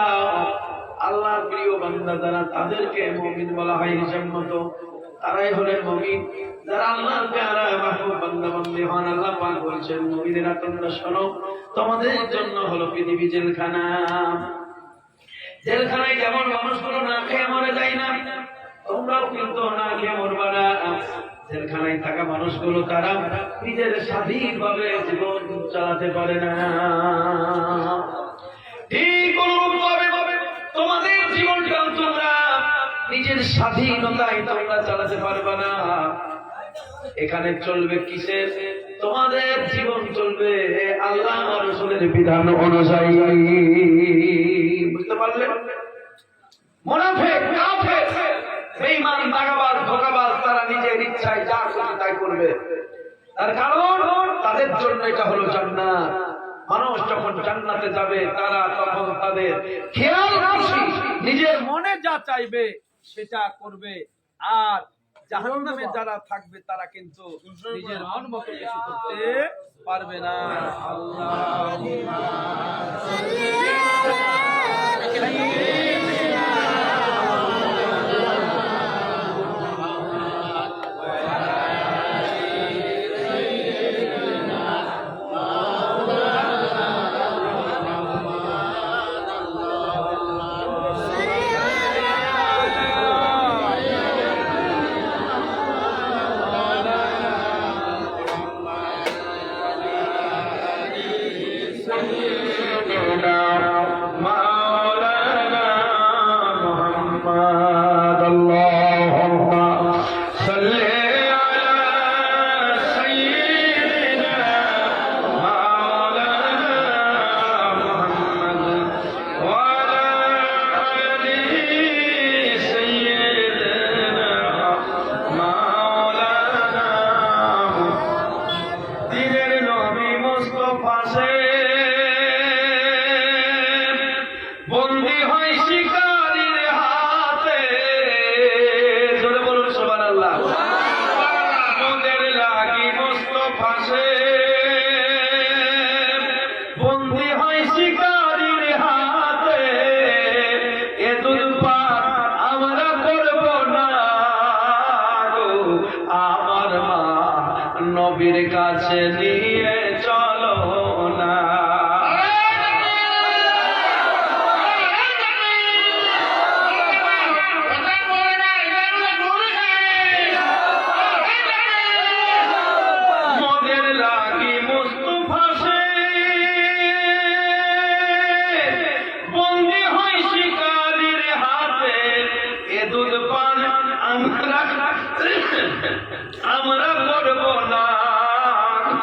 আল্লাহর প্রিয় বান্দা যারা তাদেরকে মুমিন বলা হয় হিসাব মতো। তারাই হলেন মুমিন যারা আল্লাহর প্যারা মাহবুব বান্দা বান্দী হন। আল্লাহ পাক বলছেন মুমিনেরা তোমরা শোনো, তোমাদের জন্য হলো পৃথিবী জেলখানা। জেলখানায় যেমন মানুষগুলো না খেয়ে মরে যায় না, তোমরাও কিন্তু না খেয়ে মরবা না। জেলখানায় থাকা মানুষগুলো তারা নিজের স্বাধীনভাবে জীবন চালাতে পারে না। ঠিক অনুরূপভাবে তোমাদের জীবনটাও তোমরা নিজের স্বাধীনতায় তোমরা চালাতে পারবা না। এখানে চলবে কিসের? তোমাদের জীবন চলবে আল্লাহ আর রাসূলের বিধান অনুযায়ী। বুঝতে পারলে? মুনাফিক, কাফের, বেঈমান, দাগাবাজ, ধোঁকাবাজ তারা নিজের ইচ্ছায় যা খুশি তাই করবে। তার কারণ তাদের জন্য এটা হলো জান্নাত। মানুষ যখন জান্নাতে যাবে তারা তখন তাদের খেয়াল খুশি নিজের মনে যা চাইবে সেটা করবে। আর জাহান্নামে যারা থাকবে তারা কিন্তু নিজের মন মতো কিছু করতে পারবে না। আল্লাহ سيدنا مولانا محمد اللهم صل على سيدنا مولانا محمد وعلى آل سيدنا مولانا দিনের নবী মুস্তাফা সে বন্দী হয় শিকারীর হাতে জোরে বলুন সুবহানাল্লাহ মোদের লাগি মুস্তাফা সে বন্দী হয় শিকারীর হাতে এ দুধ পান আমরা করব না গো আমার মা নবীর কাছে নিয়ে চলো না মোদের লাগি মুস্তাফা সে বন্দী হয় শিকারীর হাতে এ দুধ পান আমরা করব না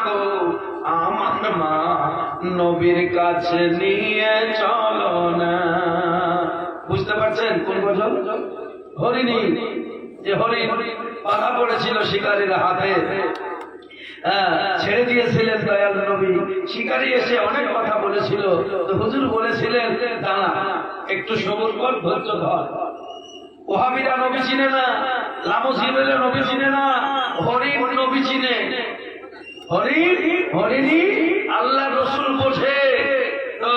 গো আমার মা নবীর কাছে নিয়ে চলো না বুঝতে পারছেন কোন গজল হরিণী যে হরিণ পালা পড়েছিল শিকারীর হাতে ছেড়ে দিয়েছিলেন দয়াল নবী শিকারী এসে অনেক কথা বলেছিল তো হুজুর বলেছিলেন দাঁড়া একটু সবুর কর ধৈর্য ধর ওহাবিরা নবী চিনে না লামুজিবেরা নবী চিনে না হরিণ নবী চিনে হরিণী আল্লাহ রসুল বোঝে তো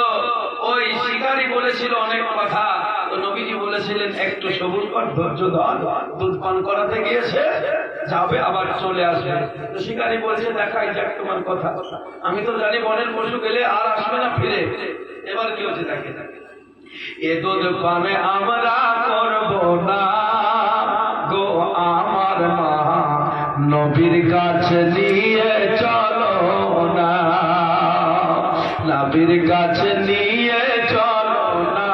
ওই শিকারী বলেছিল অনেক কথা তো নবীজি বলেছিলেন একটু সবুর কর ধৈর্য ধর দুধ পান করাতে গিয়েছে যাবে আবার চলে আসবে তো শিকারী বলছে দেখাই যাক তোমার কথা আমি তো জানি বনের পশু গেলে আর আসবে না ফিরে এবার কি হচ্ছে দেখে এ দুধ পানে আমরা করব না গো আমার মা নবীর কাছে নিয়ে চলো না নবীর কাছে নিয়ে চলো না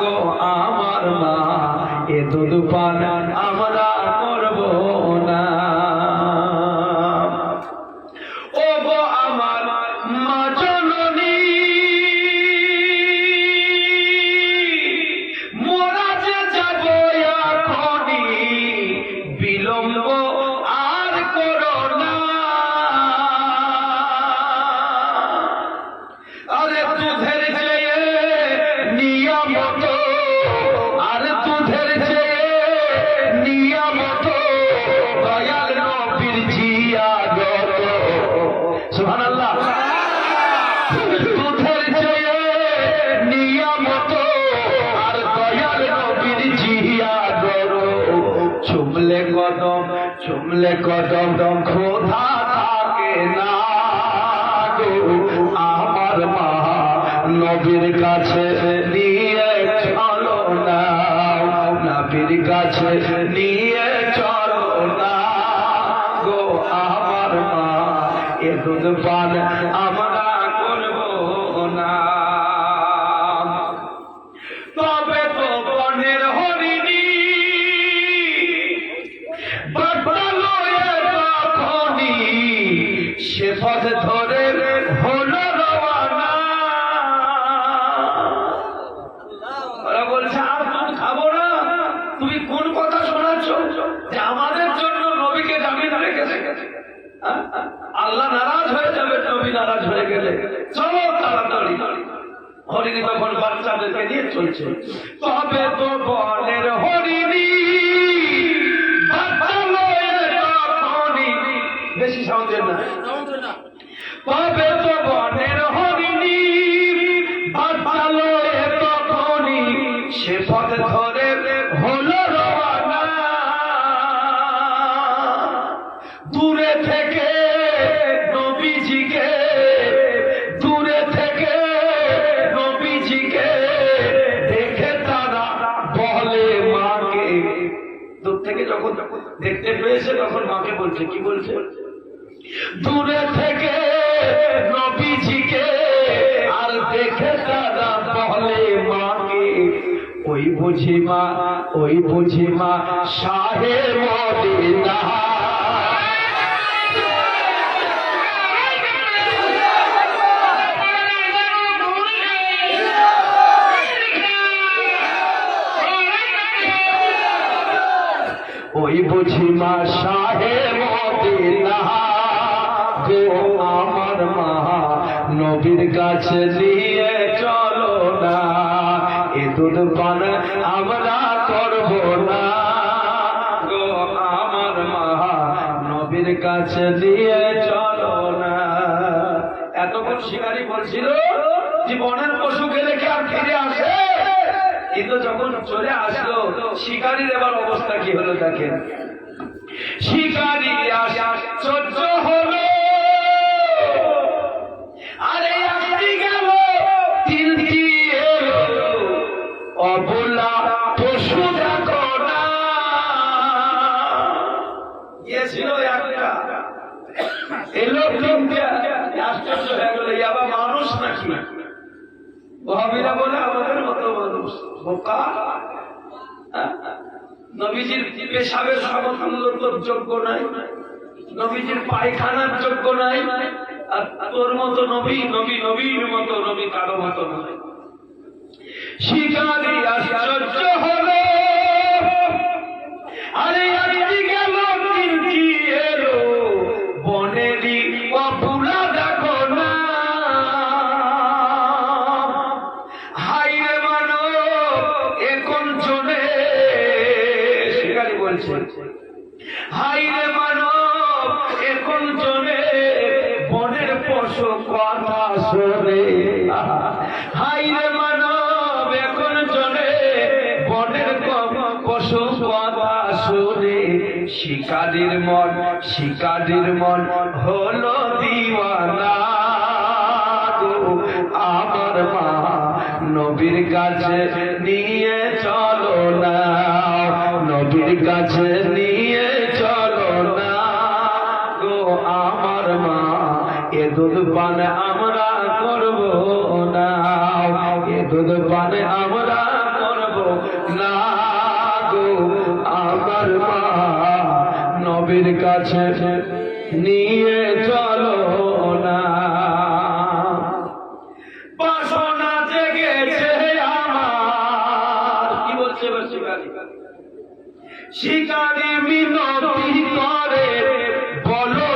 গো আমার মা এ দুধ পান আমরা করব না ও গো আমার মা জননী মোরা যে যাব এখনি বিলম্ব আর করো না আরে দুধের চেয়ে নিয়ামত আর দুধের চেয়ে নিয়ামত দয়াল নবীর জিয়াদত সুবহানাল্লাহ দুধের চেয়ে নিয়ামত আর দয়াল নবীর জিয়াদত চুমলে কদম খোদা থাকে না গো আমার মা নবীর কাছে নিয়ে চলো না নবীর কাছে নিয়ে চলো না গো আমার মা এ দুধ পান আমরা করব না তবে তো বনের হরিণী সে পথ ধরে হলো রওয়ানা ওরা বলছে আর দুধ খাবো না তুমি কোন কথা শোনাচ্ছ যে আমাদের জন্য নবীকে জামিন রেখেছে আল্লাহ নারাজ হয়ে যাবে নবী নারাজ হয়ে গেলে চলো তাড়াতাড়ি হরিণী তখন বাচ্চাদেরকে নিয়ে চলছে তবে তো বনের হরিণী বেশি সাউন্ডের না তবে তো বনের হরিণী বাচ্চালো তখনই সে পথ ধরে হলো রওয়ানা দূরে থেকে নবীজিকে দেখে তারা বলে মাকে দূর থেকে যখন দেখতে পেয়েছে তখন মাকে বলছে কি বলছে দূরে থেকে নবীজিকে বুঝি মা শাহে মদিনা ওই বুঝি মা শাহে মদিনা গো আমার মা নবীর কাছে নিয়ে চলো না এ দুধ পান আমরা করব না গো আমার মা নবীর কাছে নিয়ে চলো না। এতক্ষণ শিকারী বলছিল জীবনের পশু গেলে কি আর ফিরে আসে, কিন্তু যখন চলে আসলো শিকারীর এবার অবস্থা কি হলো দেখেন। শিকারী আশ্চর্য হলো, আরে একটি গেল তিনটি এলো, অবলা পশু দেখো না। গিয়েছিল একটা এলো তিনটা, আশ্চর্য হয়ে গেল আবার মানুষ নাকি। ওহাবীরা বলে আমাদের মতো মানুষ বোকা। নবীজির পেশাবের সমতুল্যতার যোগ্য নাই, নবীজির পায়খানার যোগ্য নাই, আর তোর মতো নবীর মতো নবী কারো মতো নয়। শিকারী আশ্চর্য হলো, আরে আরে গেল তিনটি এলো, বনেরই অপুরা দেখো না। হাইরে মানব এখন চলে বনের পশু কথা শোনে, হাইরে মানব এখন চলে বনের পশু কথা শোনে। শিকারীর মন হলো দিওয়ানা গো আমার মা নবীর কাছে নিয়ে চলো না, নবীর কাছে নিয়ে চলো না গো আমার মা এ দুধ পান আমরা করব না, এ দুধ পান আমরা করব না গো আমার মা নবীর কাছে নিয়ে চলো না। বাসনা জেগেছে আমার, কি বলছে শিকারী মিনতি করে বলো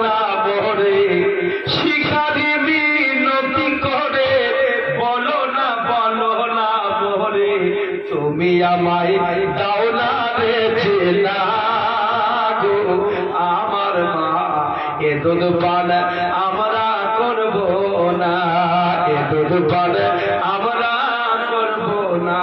না মোরে, শিকারী মিনতি করে বলো না মোরে, তুমি আমায় দাও না রে চেনা গো আমার মা এ দুধ পান আমরা করব না, এ দুধ পান আমরা করব না।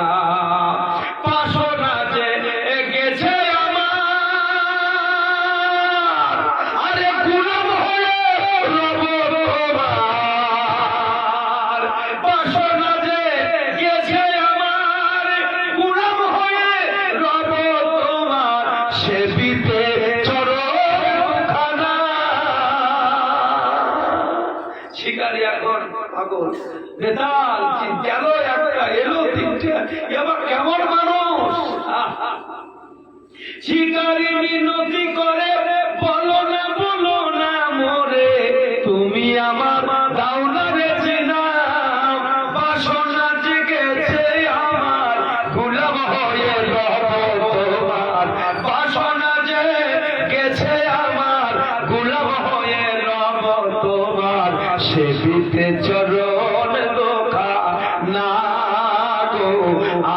শিকারী এখন পাগল বেতাল, গেল একটা এলো তিনটা, এবার কেমন মানুষ। শিকারী মিনতি করে বলো না মোরে, তুমি আমার দাও না রে চেনা। বাসনা জেগেছে আমার গোলাম হয়ে রব তোমার, বাসনা জেগেছে আমার গোলাম হয়ে রব তোমার। সেবিতে চরণ দোকা না গো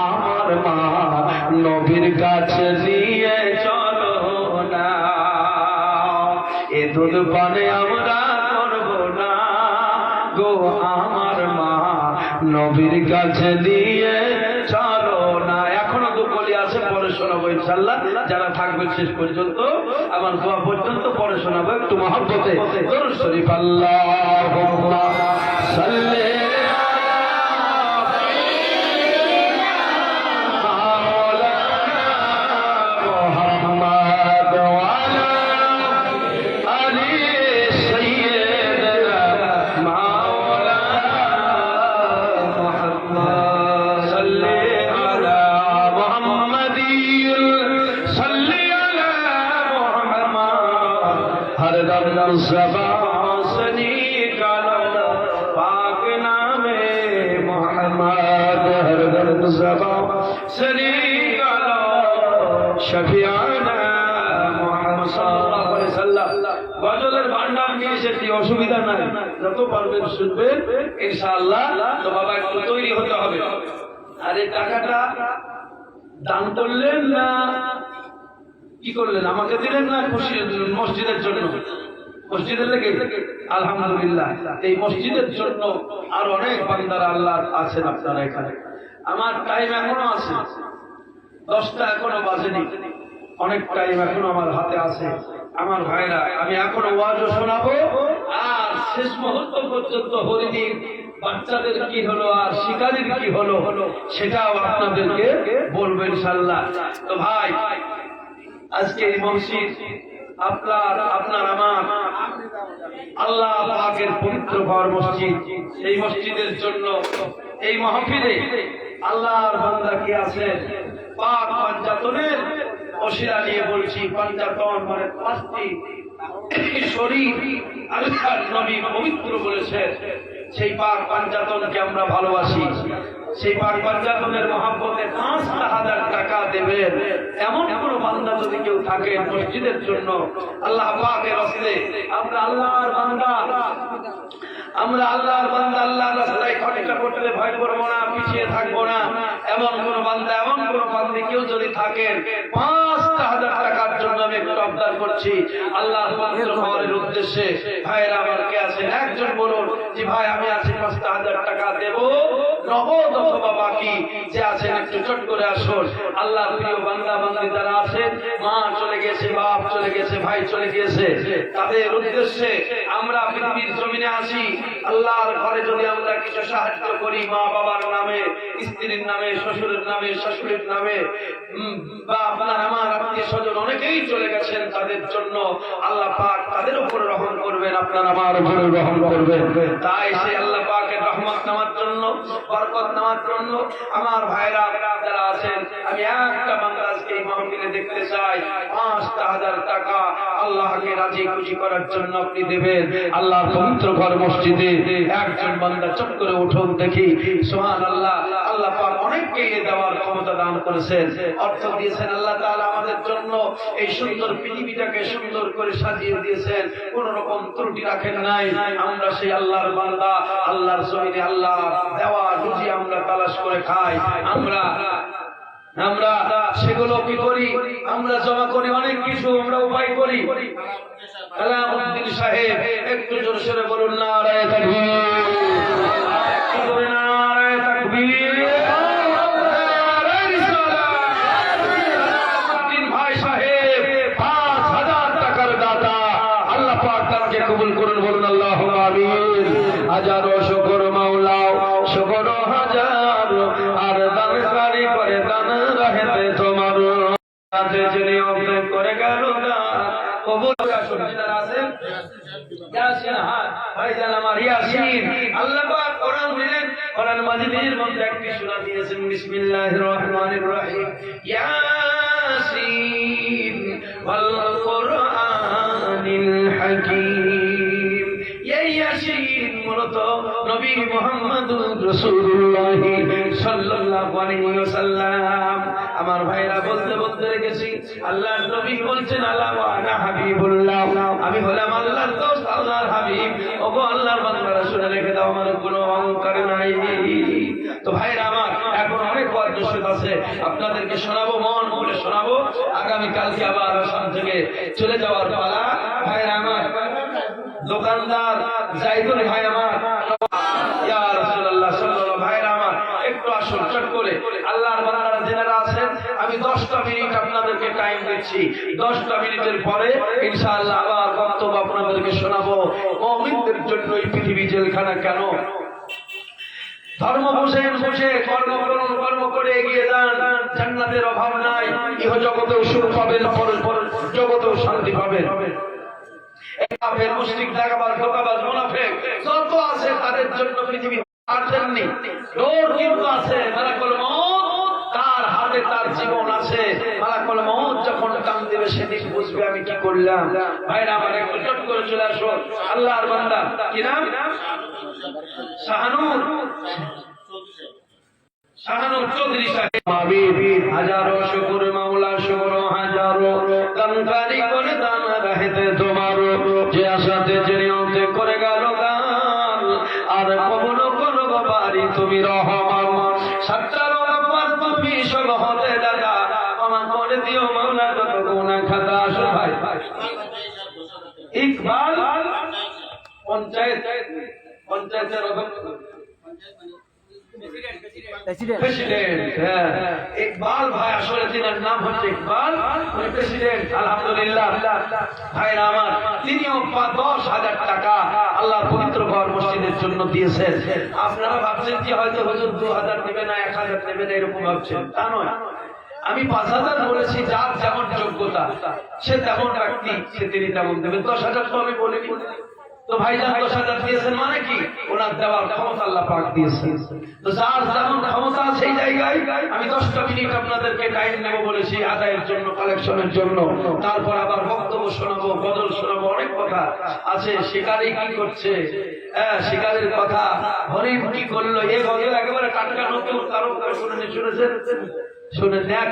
আমার মা নবীর কাছে নিয়ে চলো না, এ দুধ পানে আমরা করব না গো আমার মা নবীর কাছে নিয়ে চলো না। এখনো দুকলি আছে, পরে শোনাবো ইনশাআল্লাহ। যারা থাকবে শেষ পর্যন্ত আমার দোয়া পর্যন্ত পরে শোনাবো একটু মহব্বতে দরুদ শরীফ। আল্লাহুম্মা সাল্লি على ज़बां से निकालो पाक नामे मोहम्मद, हर दम ज़बां से निकालो शफियाना मोहम्मद সাল্লাল্লাহু আলাইহি ওয়াসাল্লাম। গজলের ভান্ডার নিয়ে এসেছি, অসুবিধা নাই, যত পারবেন শুনবেন ইনশাআল্লাহ। তো বাবা একটু তৈরি হতে হবে। আর এই টাকাটা দান করলেন না কি করলেন? আমাকে দিলেন না খুশি মসজিদের জন্য? মসজিদের লেগে আলহামদুলিল্লাহ। এই মসজিদের জন্য আর অনেক বান্দারা আল্লাহ আছেন আপনারা এখানে। আমার টাইম এখনো আছে, 10টা এখনো বাজেনি, অনেক টাইম এখনো আমার হাতে আছে। আমার ভাইরা, আমি এখনো ওয়াজও শোনাবো, আর শেষ মুহূর্ত পর্যন্ত হরিণীর বাচ্চাদের কি হলো আর শিকারীর কি হলো সেটাও আপনাদেরকে বলবো ইনশাআল্লাহ। তো ভাই, আজকে এই মসজিদ আপনার আমার আল্লাহ পাকের পবিত্র ঘর মসজিদ। এই মসজিদের জন্য এই মাহফিলে আল্লাহর বান্দা কি আছে পাক পাঞ্জাতনের ওসিলা নিয়ে বলছি। পাঞ্জাতন মানে 5টি শরীর আল্লাহর নবী পবিত্র বলেছেন। সেই পাক পাঞ্জাতনকে আমরা ভালোবাসি। সেই পাক পাঞ্জাতনের মহব্বতে 5,000 টাকা দেবেন এমন কোন বান্দা যদি কেউ থাকে মসজিদের জন্য, আল্লাহ পাকের রাস্তায় আমরা আল্লাহর বান্দা, আল্লাহর রাস্তায় খরচা করতে ভয় করবো না, পিছিয়ে থাকবো না, এমন কোন বান্দা, এমন কোন বান্দি কেউ যদি থাকেন 5,000 টাকার জন্য আমি একটু আবদার করছি আল্লাহর পবিত্র ঘরের উদ্দেশ্যে। ভাইরা আমার কে আছেন? একজন বলুন যে ভাই আমি আছি, 5,000 টাকা দেব, নগদ অথবা বাকি। যে আছেন একটু চট করে আসুন। আল্লাহর প্রিয় বান্দা বান্দি যারা আছেন, মা চলে গেছে, বাপ চলে গেছে, ভাই চলে গেছে, তাদের উদ্দেশ্যে আমরা পৃথিবীর জমিনে আসি। আল্লাহর ঘরে যদি আমরা কিছু সাহায্য করি, মা বাবার নামে, স্ত্রীর নামে, শ্বশুরের নামে, শাশুড়ির নামে, বা আপনার আমার আত্মীয় স্বজন অনেকেই চলে গেছেন, তাদের জন্য আল্লাহ পাক তাদের উপরে রহম করবেন, আপনার আমার উপরে রহম করবেন। তাই সেই আল্লাহ পাকের রহমত নামার জন্য, বরকত নামার জন্য আমার ভাইরা যারা আছেন, আমি একটা বান্দা আজকে এই মাহফিলে দেখতে চাই। 5,000 টাকা আল্লাহকে রাজি খুশি করার জন্য আপনি দেবেন। আল্লাহর পবিত্র ঘর মসজিদে একজন বান্দা চট করে উঠুন দেখি। সুবহানাল্লাহ। আল্লাহ পাক অনেককে দেওয়ার ক্ষমতা দান করেছেন, অর্থ দিয়েছেন। আল্লাহ তাআলা আমাদের জন্য এই সুন্দর পৃথিবীটাকে সুন্দর করে সাজিয়ে দিয়েছেন, কোন রকম ত্রুটি রাখেন নাই। আমরা সেই আল্লাহর বান্দা, আল্লাহর জমিনে আল্লাহ দেওয়া রুজি আমরা তালাশ করে খাই। আমরা সেগুলো কি করি? আমরা জমা করি অনেক কিছু, আমরা উপায় করি। আলাউদ্দিন সাহেব একটু জোরে সরে বলুন নারায়ে তাকবীর, একটু জোরে নারায়ে তাকবীর। নারায়ে রিসালাত। আলাউদ্দিন ভাই সাহেব 5,000 টাকার দাতা, আল্লাহ পাক তাকে কবুল করুন, বলুন আল্লাহুম্মা আমিন। হাজারো শুকর মাওলা, শুকর হাজার, আর দানকারী করে দান রাহেতে তোমার কাছে যিনি অন্তর করে গেল কবুল আসুন। যারা আছেন ইয়াসিন, হ্যাঁ ভাইজান আমার ইয়াসিন, আল্লাহ পাক কোরআন দিলেন, কোরআন মাজিদের মধ্যে একটি সূরা দিয়েছেন, বিসমিল্লাহির রহমানির রহিম, ইয়াসিন ওয়াল কোরআনিল হাকীম। এই ইয়াসিন মূলত নবী মুহাম্মদুর রাসূলুল্লাহ সাল্লাল্লাহু আলাইহি ওয়াসাল্লাম। আমার ভাইরা বলতে বলতে রেখেছি, আল্লাহর নবী বলছেন আলা ওয়া আনা হাবিবুল্লাহ, আমি হলাম আল্লাহর দোস্ত, আল্লাহর হাবিব। ওগো আল্লাহর বান্দারা শুনে রেখে দাও, আমার কোনো অহংকার নাই। তো ভাইরা আমার, এখন অনেক ওয়াজ আছে, আপনাদেরকে শোনাবো, মন খুলে শোনাবো। আগামী কালকে আবার আসাম থেকে চলে যাওয়ার পালা। ভাইরা আমার, দোকানদার জাইদুল ভাই আমার, ইয়া রাসূলুল্লাহ সাল্লাল্লাহু, ভাইরা আমার একটু আসুন চট করে। আল্লাহর বান্দারা যারা আছেন, আমি 10টা মিনিট আপনাদেরকে টাইম দিচ্ছি। 10টা মিনিটের পরে ইনশাআল্লাহ আবার বক্তব্য আপনাদেরকে শোনাবো। মুমিনদের জন্য এই পৃথিবী জেলখানা কেন? ধর্ম বুঝে কর্ম করুন, কর্ম করে এগিয়ে যান, জান্নাতের অভাব নাই। ইহ জগতেও সুখ পাবেন, পর জগতেও শান্তি পাবেন। কাফের, মুশরিক, দাগাবাজ, ধোঁকাবাজ, মুনাফিক যত আছে তাদের জন্য পৃথিবী আর জান্নাত ডোর কিন্তু আছে, মালাকুল মউত তার হাত হাতে তার জীবন আছে, মালাকুল মউত যখন টান দেবে সেদিন বুঝবে আমি কি করলাম। ভাইরা আমার একটু চট করে চলে আসো। আল্লাহর বান্দা কি নাম? শাহানুর চৌধুরী সাহেব। হাজারো শুকর মাওলা, শুকর হাজারো দানকারী করে দান রাহেতে তোমার, যে আশাতে যে নিয়তে করে গেল গান, আর কবল করব বাড়ি তুমি রহমান। সাতটার ব্যাপার তুমি সব হতে দাদা, আমার করে দিও মাওলা যত গুনাহ খাতা। আসো ভাই ইকবাল পঞ্চায়েতের প্রেসিডেন্ট, হ্যাঁ ইকবাল ভাই, আসলে তিনার নাম হচ্ছে ইকবাল, উনি প্রেসিডেন্ট। আলহামদুলিল্লাহ ভাইরা আমার, তিনিও 10,000 টাকা আল্লাহর পবিত্র ঘর মসজিদের জন্য দিয়েছেন। আপনারা ভাবছেন যে হয়তো হুজুর 2,000 নেবে না 1,000 নেবে না এরকম ভাবছেন, তা নয়। আমি 5,000 বলেছি, যার যেমন যোগ্যতা সে তেমন ব্যক্তি সে তিনি তেমন দেবেন। 10,000 তো আমি বলিনি। তো ভাইজান 10,000 দিয়েছেন মানে কি ওনার দেওয়ার ক্ষমতা আল্লাহ পাক দিয়েছেন। তো যার যেমন ক্ষমতা সেই জায়গায় আমি 10টা মিনিট আপনাদেরকে টাইম নেব বলেছি আদায়ের জন্য, কালেকশনের জন্য। তারপর আবার বক্তব্য শোনাবো, গজল শোনাবো, অনেক কথা আছে। শিকারি কি করছে, হ্যাঁ শিকারের কথা, হরিণ কি করলো, এই গজল একেবারে টাটকা নতুন, কারো শুনেছেন? শুনে দেখ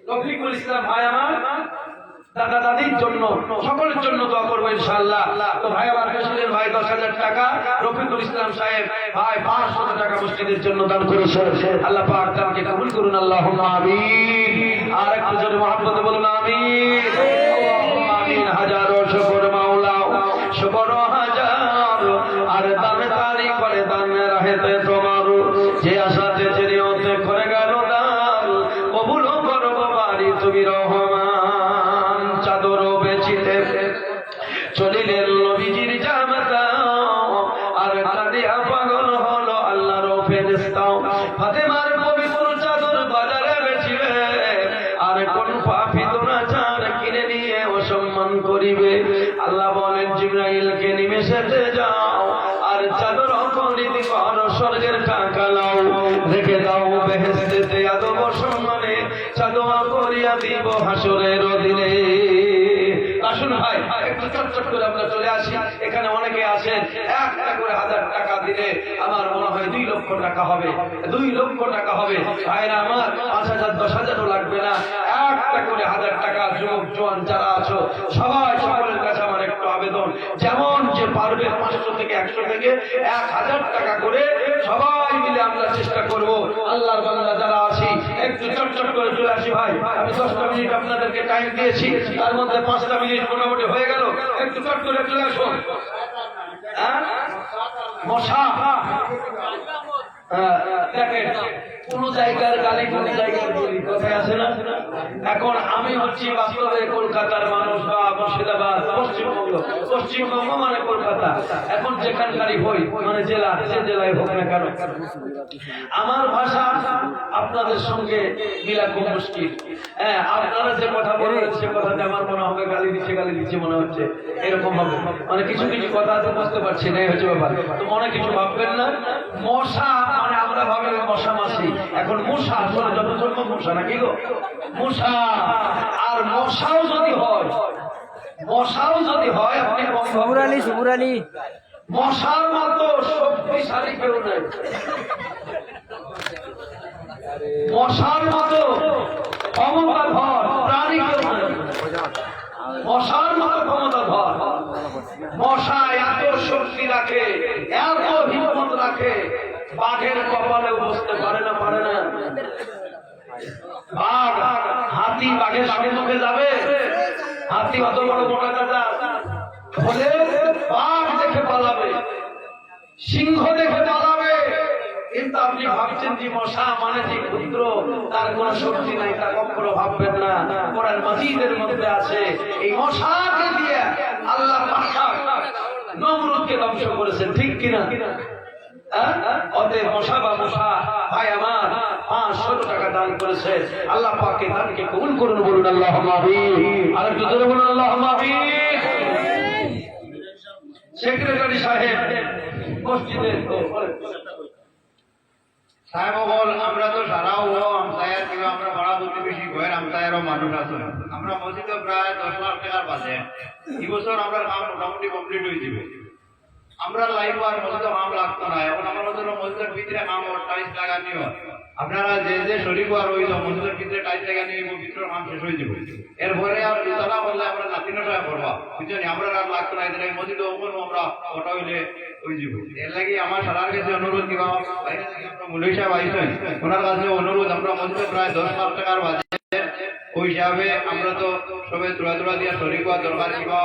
রফিকুল ইসলাম ভাই আমার, দাদা দাদির জন্য সকলের জন্য দোয়া করবো ইনশাআল্লাহ। তো ভাই আমার প্রেসিডেন্ট ভাই 10,000 টাকা, রফিকুল ইসলাম সাহেব ভাই 500 টাকা মসজিদের জন্য দান করেছেন। আল্লাহ পাক তাকে কবুল করুন, আল্লাহুম্মা আমিন। আর একটু জোরে মহব্বতে বলুন আমিন, আল্লাহুম্মা আমিন। হাজারো শুকর মাওলা, শুকর হাজার, আর দামে তারি করে দান রাহেতে তোমার, যে আশাতে যে নিয়তে করে গেল দান, কবুল করব বাড়ি তুমি রহমান। চাদর বেচিতে চলিলেন নবীজির জামাতা, আর কাঁদিয়া পাগল হলো আল্লাহর ফেরেশতা। ফাতেমার পবিত্র চাদর বাজারে বেচিবে, আর কোন পাপী দুরাচার কিনে নিয়ে অসম্মান করিবে। আল্লাহ বলেন জিবরাইলকে নিমেষেতে যাও, আর চাদর অপহৃত করো, স্বর্গের টাকা লাও, রেখে দাও বেহেশতেতে আদব সম্মানে, চাদর করিয়া দিব হাসরের দিনে। আসুন ভাই একটু চটচট করে আমরা চলে আসি। এখানে অনেকে আছেন, একটা করে 1,000 টাকা দিলে আমার মনে হয় 2 লক্ষ টাকা হবে, 2 লক্ষ টাকা হবে। ভাইরা আমার 5,000 10,000ও লাগবে না, একটা করে 1,000 টাকা। যুবক জোয়ান যারা আছো সবাই, সকলের কাছে আমার একটু আবেদন, যেমন যে পারবে 500 থেকে 100 থেকে 1,000 টাকা করে সবাই মিলে আমরা চেষ্টা করব। আল্লাহর বান্দা যারা আছি একটু চটচট করে চলে আসি ভাই। আমি 10টা মিনিট আপনাদেরকে টাইম দিয়েছি, তার মধ্যে 5টা মিনিট মোটামুটি হয়ে গেল। একটু চট করে চলে আসুন। মশা দেখেন, কোন জায়গার গালি কোন জায়গার বলি, কথায় আছে না? এখন আমি হচ্ছি বাস্তবে কলকাতার মানুষ বা মুর্শিদাবাদ, পশ্চিমবঙ্গ মানে কলকাতা। এখন যেখানকারই হই মানে জেলা, সে জেলায় হোক না কেন, আমার ভাষা আপনাদের সঙ্গে মিলা খুব মুশকিল। হ্যাঁ, আপনারা যে কথা বলবেন সে কথাতে আমার মনে হবে গালি দিচ্ছে মনে হচ্ছে, এরকম হবে। মানে কিছু কিছু কথা আছে বুঝতে পারছি না, এই হচ্ছে ব্যাপার। তো মনে কিছু ভাববেন না। মশা মানে আমরা ভাবি মশা মাসি, এখন মশা আসলে যত সম্ভব মশা, নাকি গো মশা। আর মশাও যদি হয় আপনি সুবুর আলী মশার মতো শক্তিশালী কেউ নেই, মশার মতো ক্ষমতাধর প্রাণী কেউ নেই, মশার মতো ক্ষমতাধর। মশা এত শক্তি রাখে, এত হিম্মত রাখে, বাঘের কপালেও বসতে পারে না। বাঘ, হাতি বাঘের সম্মুখে যাবে? হাতি অত বড় মোটা কাটা হলে বাঘ দেখে পালাবে, সিংহ দেখে পালাবে। কিন্তু আপনি ভাবছেন যে মশা মানে যে ক্ষুদ্র, তার কোন শক্তি নাই, তা কখনো ভাববেন না। কোরআন মাজিদের মধ্যে আছে এই মশাকে দিয়ে আল্লাহ নমরুদকে ধ্বংস করেছেন, ঠিক কিনা? অতএব মশা ভাই আমার 500 টাকা দান করেছে, আল্লাহ পাকের দানকে কবুল করুন, বলুন আল্লাহুম্মা আমিন। আর একটু জোরে বলুন আল্লাহুম্মা আমিন। সেক্রেটারি সাহেব মসজিদের সাহেব বল আমরা তো সারাও আমসায়ার কিংবা আমরা পাড়া প্রতিবেশী ঘরের আমসায়ারও মানুষ আছে আমরা মসজিদে প্রায় 10 লাখ টাকার বাজে এই বছর আমরা কাম মোটামুটি কমপ্লিট হয়ে যাবে আমরা লাইভ আর মসজিদে কাম লাগতো না এখন আমার মসজিদের ভিতরে কাম টাইলস লাগানি হয় আপনারা যে যে শরীর আর ওই মসজিদের ভিতরে টাইলস লাগানি ভিতরে কাম শেষ হয়ে যাবে এরপরে আর বিতলা বললে আমরা নাতিনো সাহেব করবা বুঝছেন আমরা আর লাগতো না এদের মসজিদে ওপর আমরা ওটা হইলে ওই যাব এর লাগি আমার সারার কাছে অনুরোধ দিবা বাইরে থেকে আমরা মুলই সাহেব আইছেন ওনার কাছে অনুরোধ আমরা মসজিদে প্রায় 10 লাখ টাকার বাজে ওই হিসাবে আমরা তো সবে তোড়া দিয়া শরীর করা দরকার কিবা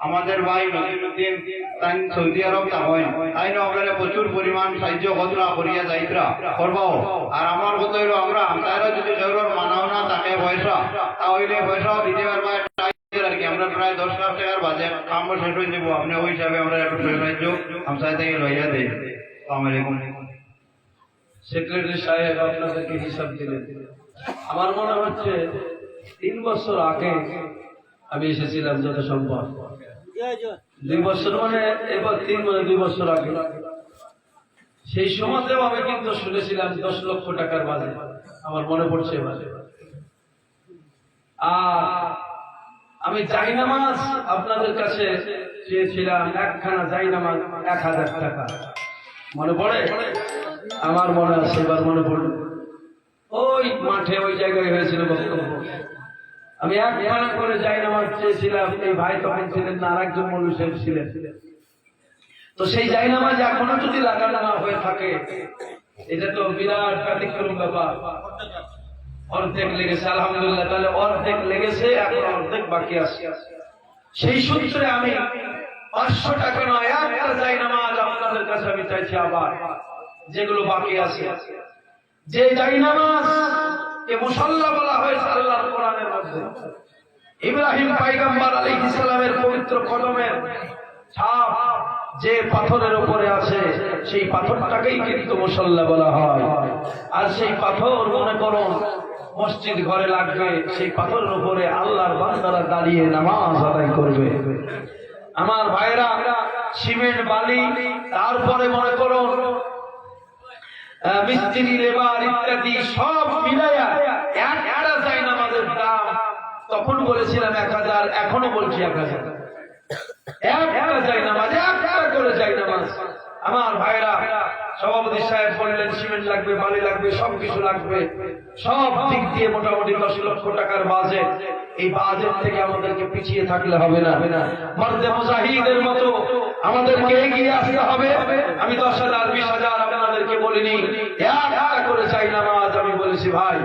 আমাদের ভাই নজিরুদ্দিন তাই সৌদি আরব তা হয় তাই না আপনারা প্রচুর পরিমাণ সাহায্য কতরা করিয়া যাইতরা করবাও আর আমার কথা হইলো আমরা আমতারা যদি জরুর মানাও না তাকে পয়সা তাহলে পয়সাও দিতে পারবা আর কি আমরা প্রায় 10 লাখ টাকার বাজে কাম শেষ হয়ে যাব আপনি ওই হিসাবে আমরা একটু সাহায্য আমসায় থেকে লইয়া দেই আসসালামু আলাইকুম সেক্রেটারি সাহেব আপনাদেরকে হিসাব দিলেন আমার মনে হচ্ছে 3 বছর আগে আমি এসেছিলাম যত সম্ভব 2 বছর মানে এবার 3 মানে 2 বছর আগে সেই সময়তেও আমি কিন্তু শুনেছিলাম 10 লক্ষ টাকার বাজে আমার মনে পড়ছে বাজে আর আমি জায়নামাজ আপনাদের কাছে চেয়েছিলাম একখানা জায়নামাজ 1000 টাকা মনে পড়ে আমার মনে আছে এবার মনে পড়ল ওই মাঠে ওই জায়গায় হয়েছিল বক্তব্য আমি একখানা করে জায়নামাজ চেয়েছিলাম এই ভাই তখন ছিলেন না আরেকজন মৌলভী সাহেব ছিলেন তো সেই জায়নামাজ এখনো যদি লাগানো না হয়ে থাকে এটা তো বিরাট ব্যতিক্রম ব্যাপার অর্ধেক লেগেছে আলহামদুলিল্লাহ তাহলে অর্ধেক লেগেছে এখন অর্ধেক বাকি আছে সেই সূত্রে আমি 500 টাকা নয় একটা জায়নামাজ আপনাদের কাছে আমি চাইছি আবার যেগুলো বাকি আছে যে জায়নামাজ কে মুসাল্লা বলা হয়েছে আল্লাহর কোরআনের মধ্যে ইব্রাহিম পয়গম্বর আলাইহিস সালামের পবিত্র কদমের ছাপ যে পাথরের উপরে আছে সেই পাথরটাকেই কিন্তু মুসাল্লা বলা হয় আর সেই পাথর মনে করুন মসজিদ ঘরে লাগবে সেই পাথরের উপরে আল্লাহর বান্দারা দাঁড়িয়ে নামাজ আদায় করবে আমার ভাইরা সিমেন্ট বালি তারপরে মনে করুন মিস্ত্রি লেবার ইত্যাদি সব মিলাইয়া একটা জায়নামাজের দাম তখন বলেছিলাম 1000 এখনো বলছি 1000 একটা জায়নামাজ একটা করে জায়নামাজ আমার ভাইরা সভাপতি সাহেব বললেন সিমেন্ট লাগবে বালি লাগবে সবকিছু লাগবে সব দিক দিয়ে মোটামুটি 10 লক্ষ টাকার বাজেট এই বাজেট থেকে আমাদেরকে পিছিয়ে থাকলে হবে না মর্দে মুজাহিদের মতো আমাদেরকে এগিয়ে আসতে হবে আমি 10,000 20,000 আপনাদেরকে বলিনি একটা করে জায়নামাজ আমি বলেছি ভাই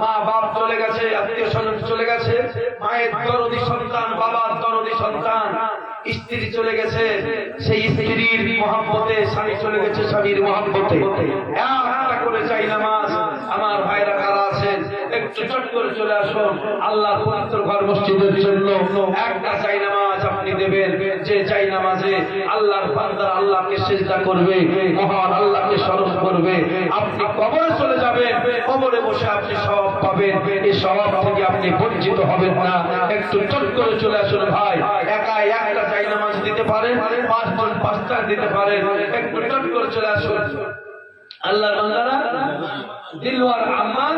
মা বাপ চলে গেছে আত্মীয় স্বজন চলে গেছে মায়ের দরদি সন্তান বাবার দরদি সন্তান স্ত্রী চলে গেছে সেই স্ত্রীর মহব্বতে স্বামী চলে গেছে স্বামীর মহব্বতে একটা করে জায়নামাজ আমার ভাইরা কারা আছেন একটু চট করে চলে আসুন আল্লাহর পবিত্র ঘর মসজিদের জন্য একটা জায়নামাজ আপনি দেবেন যে জায়নামাজে আল্লাহর বান্দা আল্লাহকে সিজদা করবে মহান আল্লাহকে স্মরণ করবে আপনি কবরে চলে যাবেন কবরে বসে আপনি সওয়াব পাবেন এই সওয়াব থেকে আপনি বঞ্চিত হবেন না একটু চট করে চলে আসুন ভাই একা একটা জায়নামাজ দিতে পারেন 5 জন 5টা দিতে পারেন একটু চট করে চলে আসুন আল্লাহর বান্দারা দিলওয়ার আম্মাল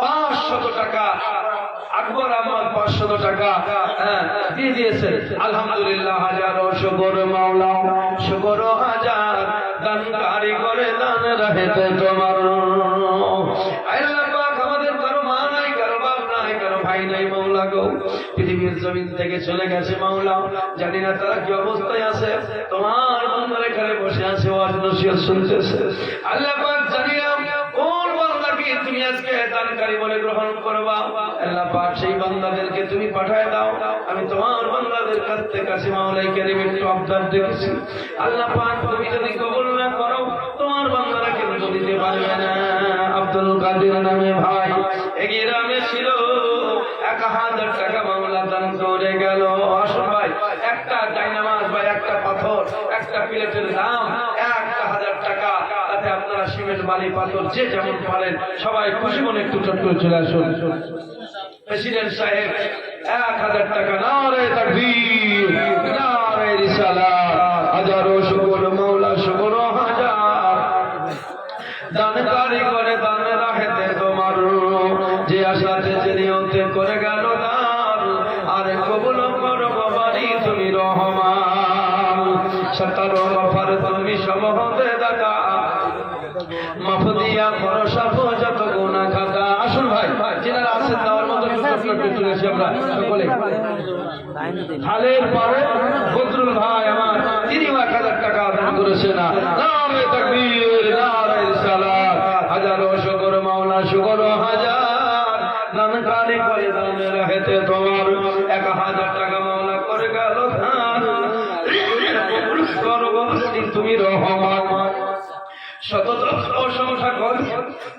500 টাকা আকবর আহমদ 500 টাকা দিয়ে দিয়েছে আলহামদুলিল্লাহ হাজারো শুকর মাওলা শুকর হাজার দানকারী করে দান রহে তো তোমার আল্লাহ পাক আমাদের কারো মা নাই কারো বাপ নাই কারো ভাই নাই মাওলা গো পৃথিবীর জমিন থেকে চলে গেছে মাওলা জানি না তারা কি অবস্থায় আছে তোমার বান্দার এখানে বসে আছে ওয়াজ নসিহত শুনতেছে আল্লাহ পাক জানি না কোন বান্দাকে তুমি আজকে দানকারী বলে গ্রহণ করবা আল্লাহ পাক সেই বান্দাদেরকে তুমি পাঠায় দাও আমি তোমার বান্দাদের কাছে মাওলাই কারীম একটু আবদার দেখেছি আল্লাহ পাক তুমি যদি কবুল না করো তোমার বান্দারা কিন্তু দিতে পারবে না আব্দুল কাদের নামে ভাই এই গ্রামে ছিল 1000 টাকা মাওলা দান করে গেল আসুন ভাই একটা জায়নামাজ বা একটা পাথর একটা প্লেটের দাম 1000 টাকা তাতে আপনারা সিমেন্ট বালি পাথর যে যেমন পারেন সবাই খুশি মনে একটু চট করে চলে আসুন প্রেসিডেন্ট সাহেব 1000 টাকা নারে তাকবীর নারে রিসালাত হাজারো শুকর মাওলা শুকর হাজার দানকারী সতর গফর তুমি সব হতে দাতা, মাফ দিয়া করো সব যত গুনাহ খাতা। আসুন ভাই যারা আছেন দেওয়ার মতো একটু চলেছি আমরা সকলে। খালের পারে বদরুল ভাই আমার, তিনি 1000 টাকা দান করেছেন। নারে তাকবীর, নারে রিসালাত, হাজারো শুকর মাওলা, শুকর হাজার। দানকারী করে দানের হেতে তোমার 1000 টাকা মাওলা করে গেল দান। সর্বশ্রী তুমি রহমান, শত প্রশংসা করি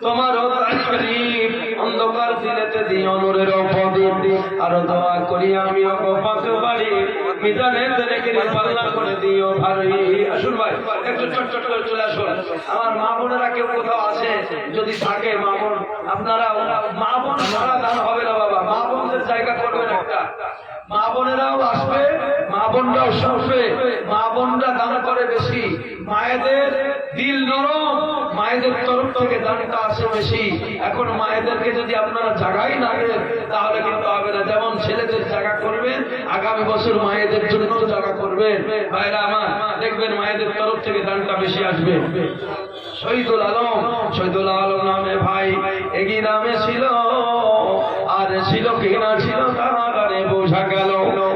তোমার তারিফ। অন্ধকার দিলেতে দিও নূরের প্রদীপ, আর দোয়া করি আমি অপাকে বাড়ি মিজানের রেখে পাল্লা করে দিও ভারী। আসুন ভাই একটু চট চট করে চলে আসুন। আমার মা বোনেরা কেউ কোথাও আছে যদি থাকে, মা বোন আপনারা, মা বোন সারা দান হবে না বাবা, মা বোনদের জায়গা করবেন একটা। মা বোনেরাও আসবে, মা বোনরাও শুনবে, মা বোনরা দান করে বেশি। মায়েদের দিল নরম, মায়েদের তরফ থেকে দানটা আসে বেশি। এখন মায়েদেরকে যদি আপনারা জায়গাই না দেন তাহলে কিন্তু হবে না। যেমন ছেলেদের জায়গা করবেন, আগামী বছর মায়েদের জন্য জায়গা করবেন। ভাইরা আমার দেখবেন মায়েদের তরফ থেকে দানটা বেশি আসবে। শহীদুল আলম, শহীদুল আলম নামে ভাই এগিয়ে নামে ছিল, আর ছিল কিনা ছিল তাহারে বোঝা গেল।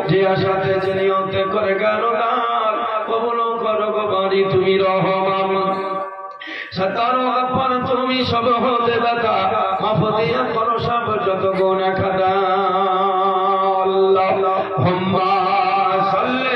যে আশাতে যে নিয়তে করে গেল দান, কবুল করো গো বাড়ি তুমি রহমান। সতর গফর তুমি সব হতে দাতা, মাফ দিয়া করো সব যত গুনাহ খাতা। আল্লাহুম্মা সাল্লি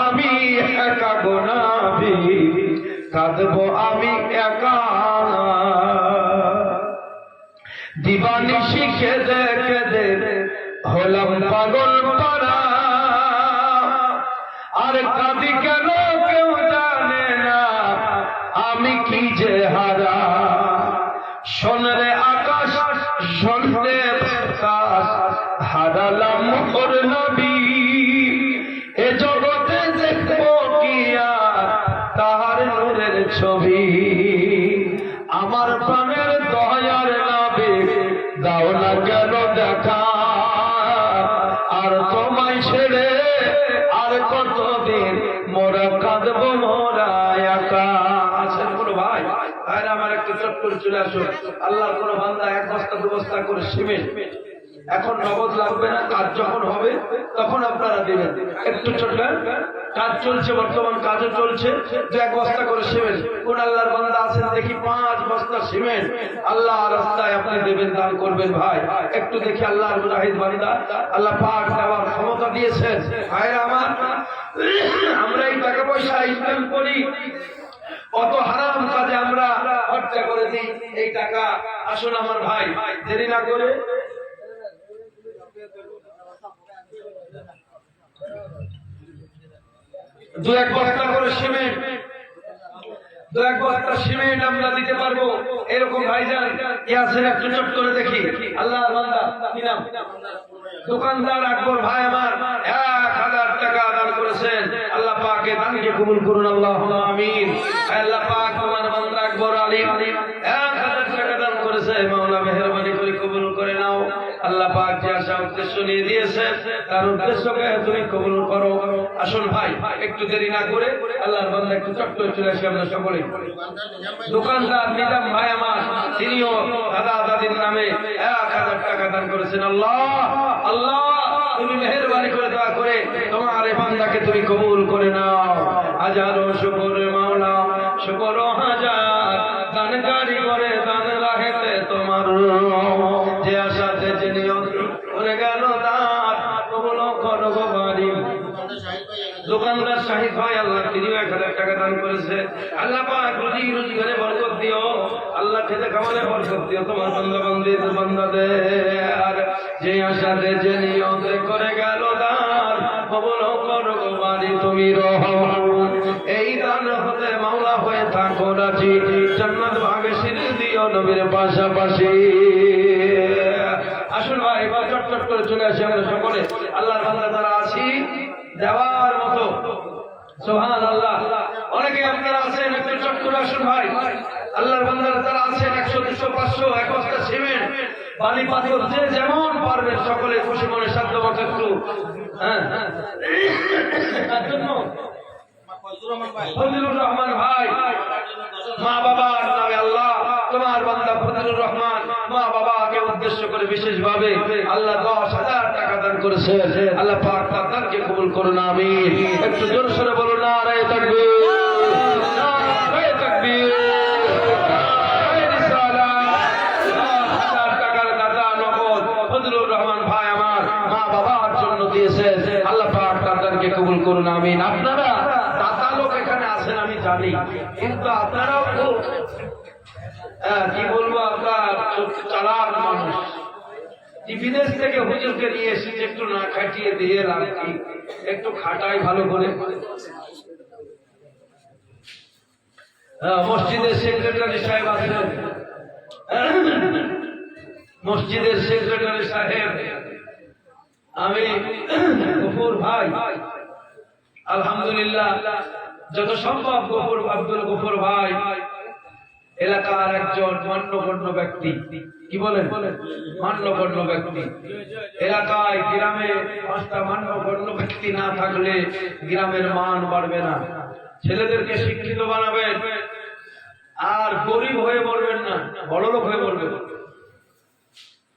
আমি একা গোনাবি, কাঁদবো আমি একা। দিবানি শিখে দেখে দে হলাম পাগল পারা, আর কাঁদি কেন কেউ জানে না আমি কি যে হারা। সোনরে আকাশ সোনরে বাতাস, হারালাম মোর নবী। এ জগতে দেখবো কি আর তাহার নূরের ছবি। আমার প্রাণের দয়ার নবী দাও না কেন দেখা, আর তোমায় ছেড়ে আর কতদিন মোরা কাঁদবো মোরা একা। আছেন কোনো ভাই? ভাইরা আমার একটু চট করে চলে আসো। আল্লাহর কোনো বান্দা 1 বস্তা 2 বস্তা করে সিমেন্ট, এখন নগদ লাগবে না, কাজ যখন হবে তখন আপনারা দেবেন। একটু ছোট কাজ চলছে, বর্তমান কাজও চলছে। 1 বস্তা করে সিমেন্ট, কোন আল্লাহর বান্দা আছেন দেখি 5 বস্তা সিমেন্ট আল্লাহ রাস্তায় আপনি দেবেন, দান করবেন। ভাই একটু দেখি আল্লাহর মুজাহিদ বান্দা, আল্লাহ পাক দেওয়ার ক্ষমতা দিয়েছেন। ভাইরা আমার, আমরা এই টাকা পয়সা ইনকাম করি, কত হারাম কাজে আমরা খরচা করে দিই এই টাকা। আসুন আমার ভাই দেরি না করে 2-1 বস্তা করে সিমেন্ট, 2-1 বস্তা সিমেন্ট আমরা দিতে পারবো এরকম ভাইজান কি আছেন? একটু চট করে দেখি। আল্লাহর বান্দা কি নাম? দোকানদার আকবর ভাই আমার 1000 টাকা দান করেছেন। আল্লাহ পাকে দানকে কবুল করুন, আল্লাহুম্মা আমিন। আল্লাহ পাক তোমার বান্দা আকবর আলী 1000 টাকা দান করেছে, মাওলা মেহেরবানি করে কবুল করে নাও। আল্লাহ পাক যে আশা উদ্দেশ্য নিয়ে দিয়েছে তার উদ্দেশ্যকে তুমি কবুল করো। আসুন ভাই একটু দেরি না করে আল্লাহর বান্দা একটু চট করে চলে আসি আমরা সকলে। দোকানদার নিজাম ভাই আমার, তিনিও দাদা দাদির নামে 1000 টাকা দান করেছেন। আল্লাহ আল্লাহ তুমি মেহেরবানি করে দোয়া করে তোমার এই বান্দাকে তুমি কবুল করে নাও। হাজারো শুকর মাওলা, শুকর হাজার। দানকারী করে দান রাখতে তোমার, যে আশাতে যে নিয়ত করে গেল দান, কবুল করো গো বাড়ি। দোকানদার শাহিদ ভাই আল্লাহ তিনি 1000 টাকা দান করেছে। আল্লাহ পাক রুজি রোজগারে বরকত দিও, আল্লাহ খেতে খাওয়ালে বরকত দিও তোমার বান্দা বান্দীদের বান্দাদের। যে আশাতে যে নিয়ত করে গেল দান, কবুল করো গো বাড়ি তুমি রহমান। এই দান হতে মাওলা হয়ে থাকো রাজি, জান্নাত ভাগে সিঁড়ি দিও নবীর পাশাপাশি। আসুন ভাই এবার চটচট করে চলে আসি আমরা সকলে আল্লাহর বান্দা যারা আছি দেওয়ার মতো। সুবহানাল্লাহ। অনেকে আপনারা আছেন, একটু চট করে আসুন ভাই। আল্লাহর বান্দারা যারা আছেন 100 200 500 এক বস্তা সিমেন্ট বালি পাথর যে যেমন পারবেন সকলে খুশি মনে সাধ্য মতো একটু তার জন্য ফজলুর রহমান ভাই, মা বাবার নামে আল্লাহ তোমার বান্দা ফজলুর রহমান মা বাবাকে উদ্দেশ্য করে বিশেষ ভাবে আল্লাহ 10,000 টাকা দান করেছে। আল্লাহ পাক তার দানকে কবুল করুন, আমিন। একটু জোরে সোরে বলুন নারায়ে তাকবীর, নারায়ে তাকবীর। আল্লাহ পাক তাদেরকে কবুল করুন, আমিন। আপনারা দাতা লোক এখানে আছেন আমি জানি, কিন্তু আপনারাও তো কি বলবো, আপনার চালাক মানুষ। বিদেশ থেকে হুজুরকে নিয়ে এসেছে, একটু না খাটিয়ে দিয়ে লাভ কি, একটু খাটাই ভালো করে। মসজিদের সেক্রেটারি সাহেব আছেন, মসজিদের সেক্রেটারি সাহেব আমি গফুর ভাই, আলহামদুলিল্লাহ যত সম্ভব গফুর আব্দুল গফুর ভাই এলাকার একজন মান্যগণ্য ব্যক্তি। কি বলেন? মান্যগণ্য ব্যক্তি। এলাকায় গ্রামে 5টা মান্যগণ্য ব্যক্তি না থাকলে গ্রামের মান বাড়বে না। ছেলেদেরকে শিক্ষিত বানাবেন, আর গরিব হয়ে মরবেন না, বড়লোক হয়ে মরবেন।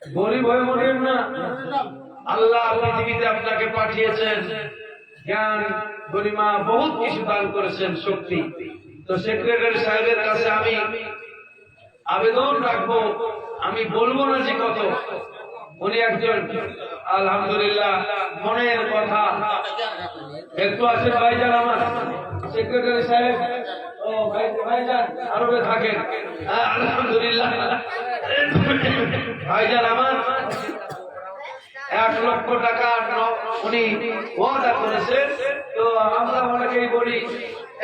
গরিব হয়ে মরবেন না। আল্লাহ পৃথিবীতে আপনাকে পাঠিয়েছেন, জ্ঞান গরিমা বহুত কিছু দান করেছেন, শক্তি। তো সেক্রেটারি সাহেবের কাছে আমি আবেদন রাখবো, আমি বলবো না যে কত, উনি একজন আলহামদুলিল্লাহ মনের কথা। একটু আছেন ভাইজান আমার সেক্রেটারি সাহেব, ও ভাইজান আরবে থাকেন, আলহামদুলিল্লাহ ভাইজান আমার 1 লক্ষ টাকা উনি ওয়াদা করেছেন। তো আমরা অনেকেই বলি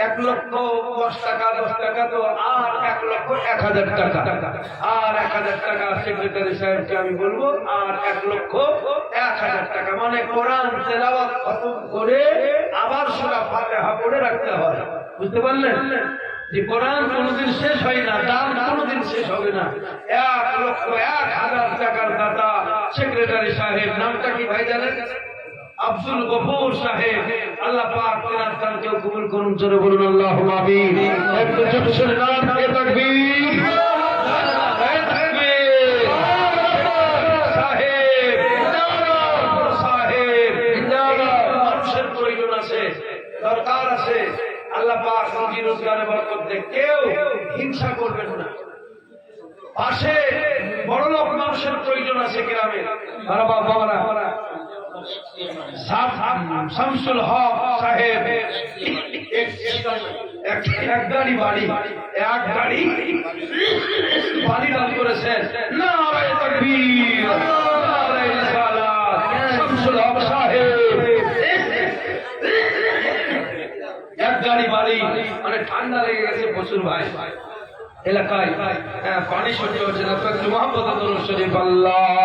1,10,00,000 টাকা 10 টাকা, তো আর 1,01,000 টাকা, আর 1,000 টাকা সেক্রেটারি সাহেবকে আমি বলবো, আর 1,01,000 টাকা, মানে কোরআন তেলাওয়াত খতম করে আবার সূরা ফাতিহা পড়ে রাখতে হয়। বুঝতে পারলেন? যে কোরআন কোনদিন শেষ হয় না, দান কোনদিন শেষ হবে না। 1,01,000 টাকার দাতা সেক্রেটারি সাহেব, নামটা কি ভাই জানেন? আব্দুল গফুর সাহেব। আল্লাহ পাক তার দানকে কবুল করুন, জোরে বলুন আল্লাহুম্মা আমিন। একটু জোরে সোরে নারায়ে তাকবীর, নারায়ে তাকবীর। সাহেব জিন্দাবাদ, সাহেব জিন্দাবাদ। মানুষের প্রয়োজন আছে, দরকার আছে। আল্লাহ পাক রুজি রোজগারে বরকত দেন, কেউ হিংসা করবেন না। পাশে বড় লোক মানুষের প্রয়োজন আছে গ্রামে, বাবারা শামসুল হক সাহেব এক গাড়ি বাড়ি, এক গাড়ি বাড়ি দান করেছেন। নারায়ে তাকবীর, নারায়ে রিসালাত। শামসুল হক সাহেব এক গাড়ি বাড়ি, মানে ঠান্ডা লেগে গেছে প্রচুর ভাই এলাকায়, পানি সহ্য হচ্ছে না। মোহাম্মদ শরীফ আল্লাহ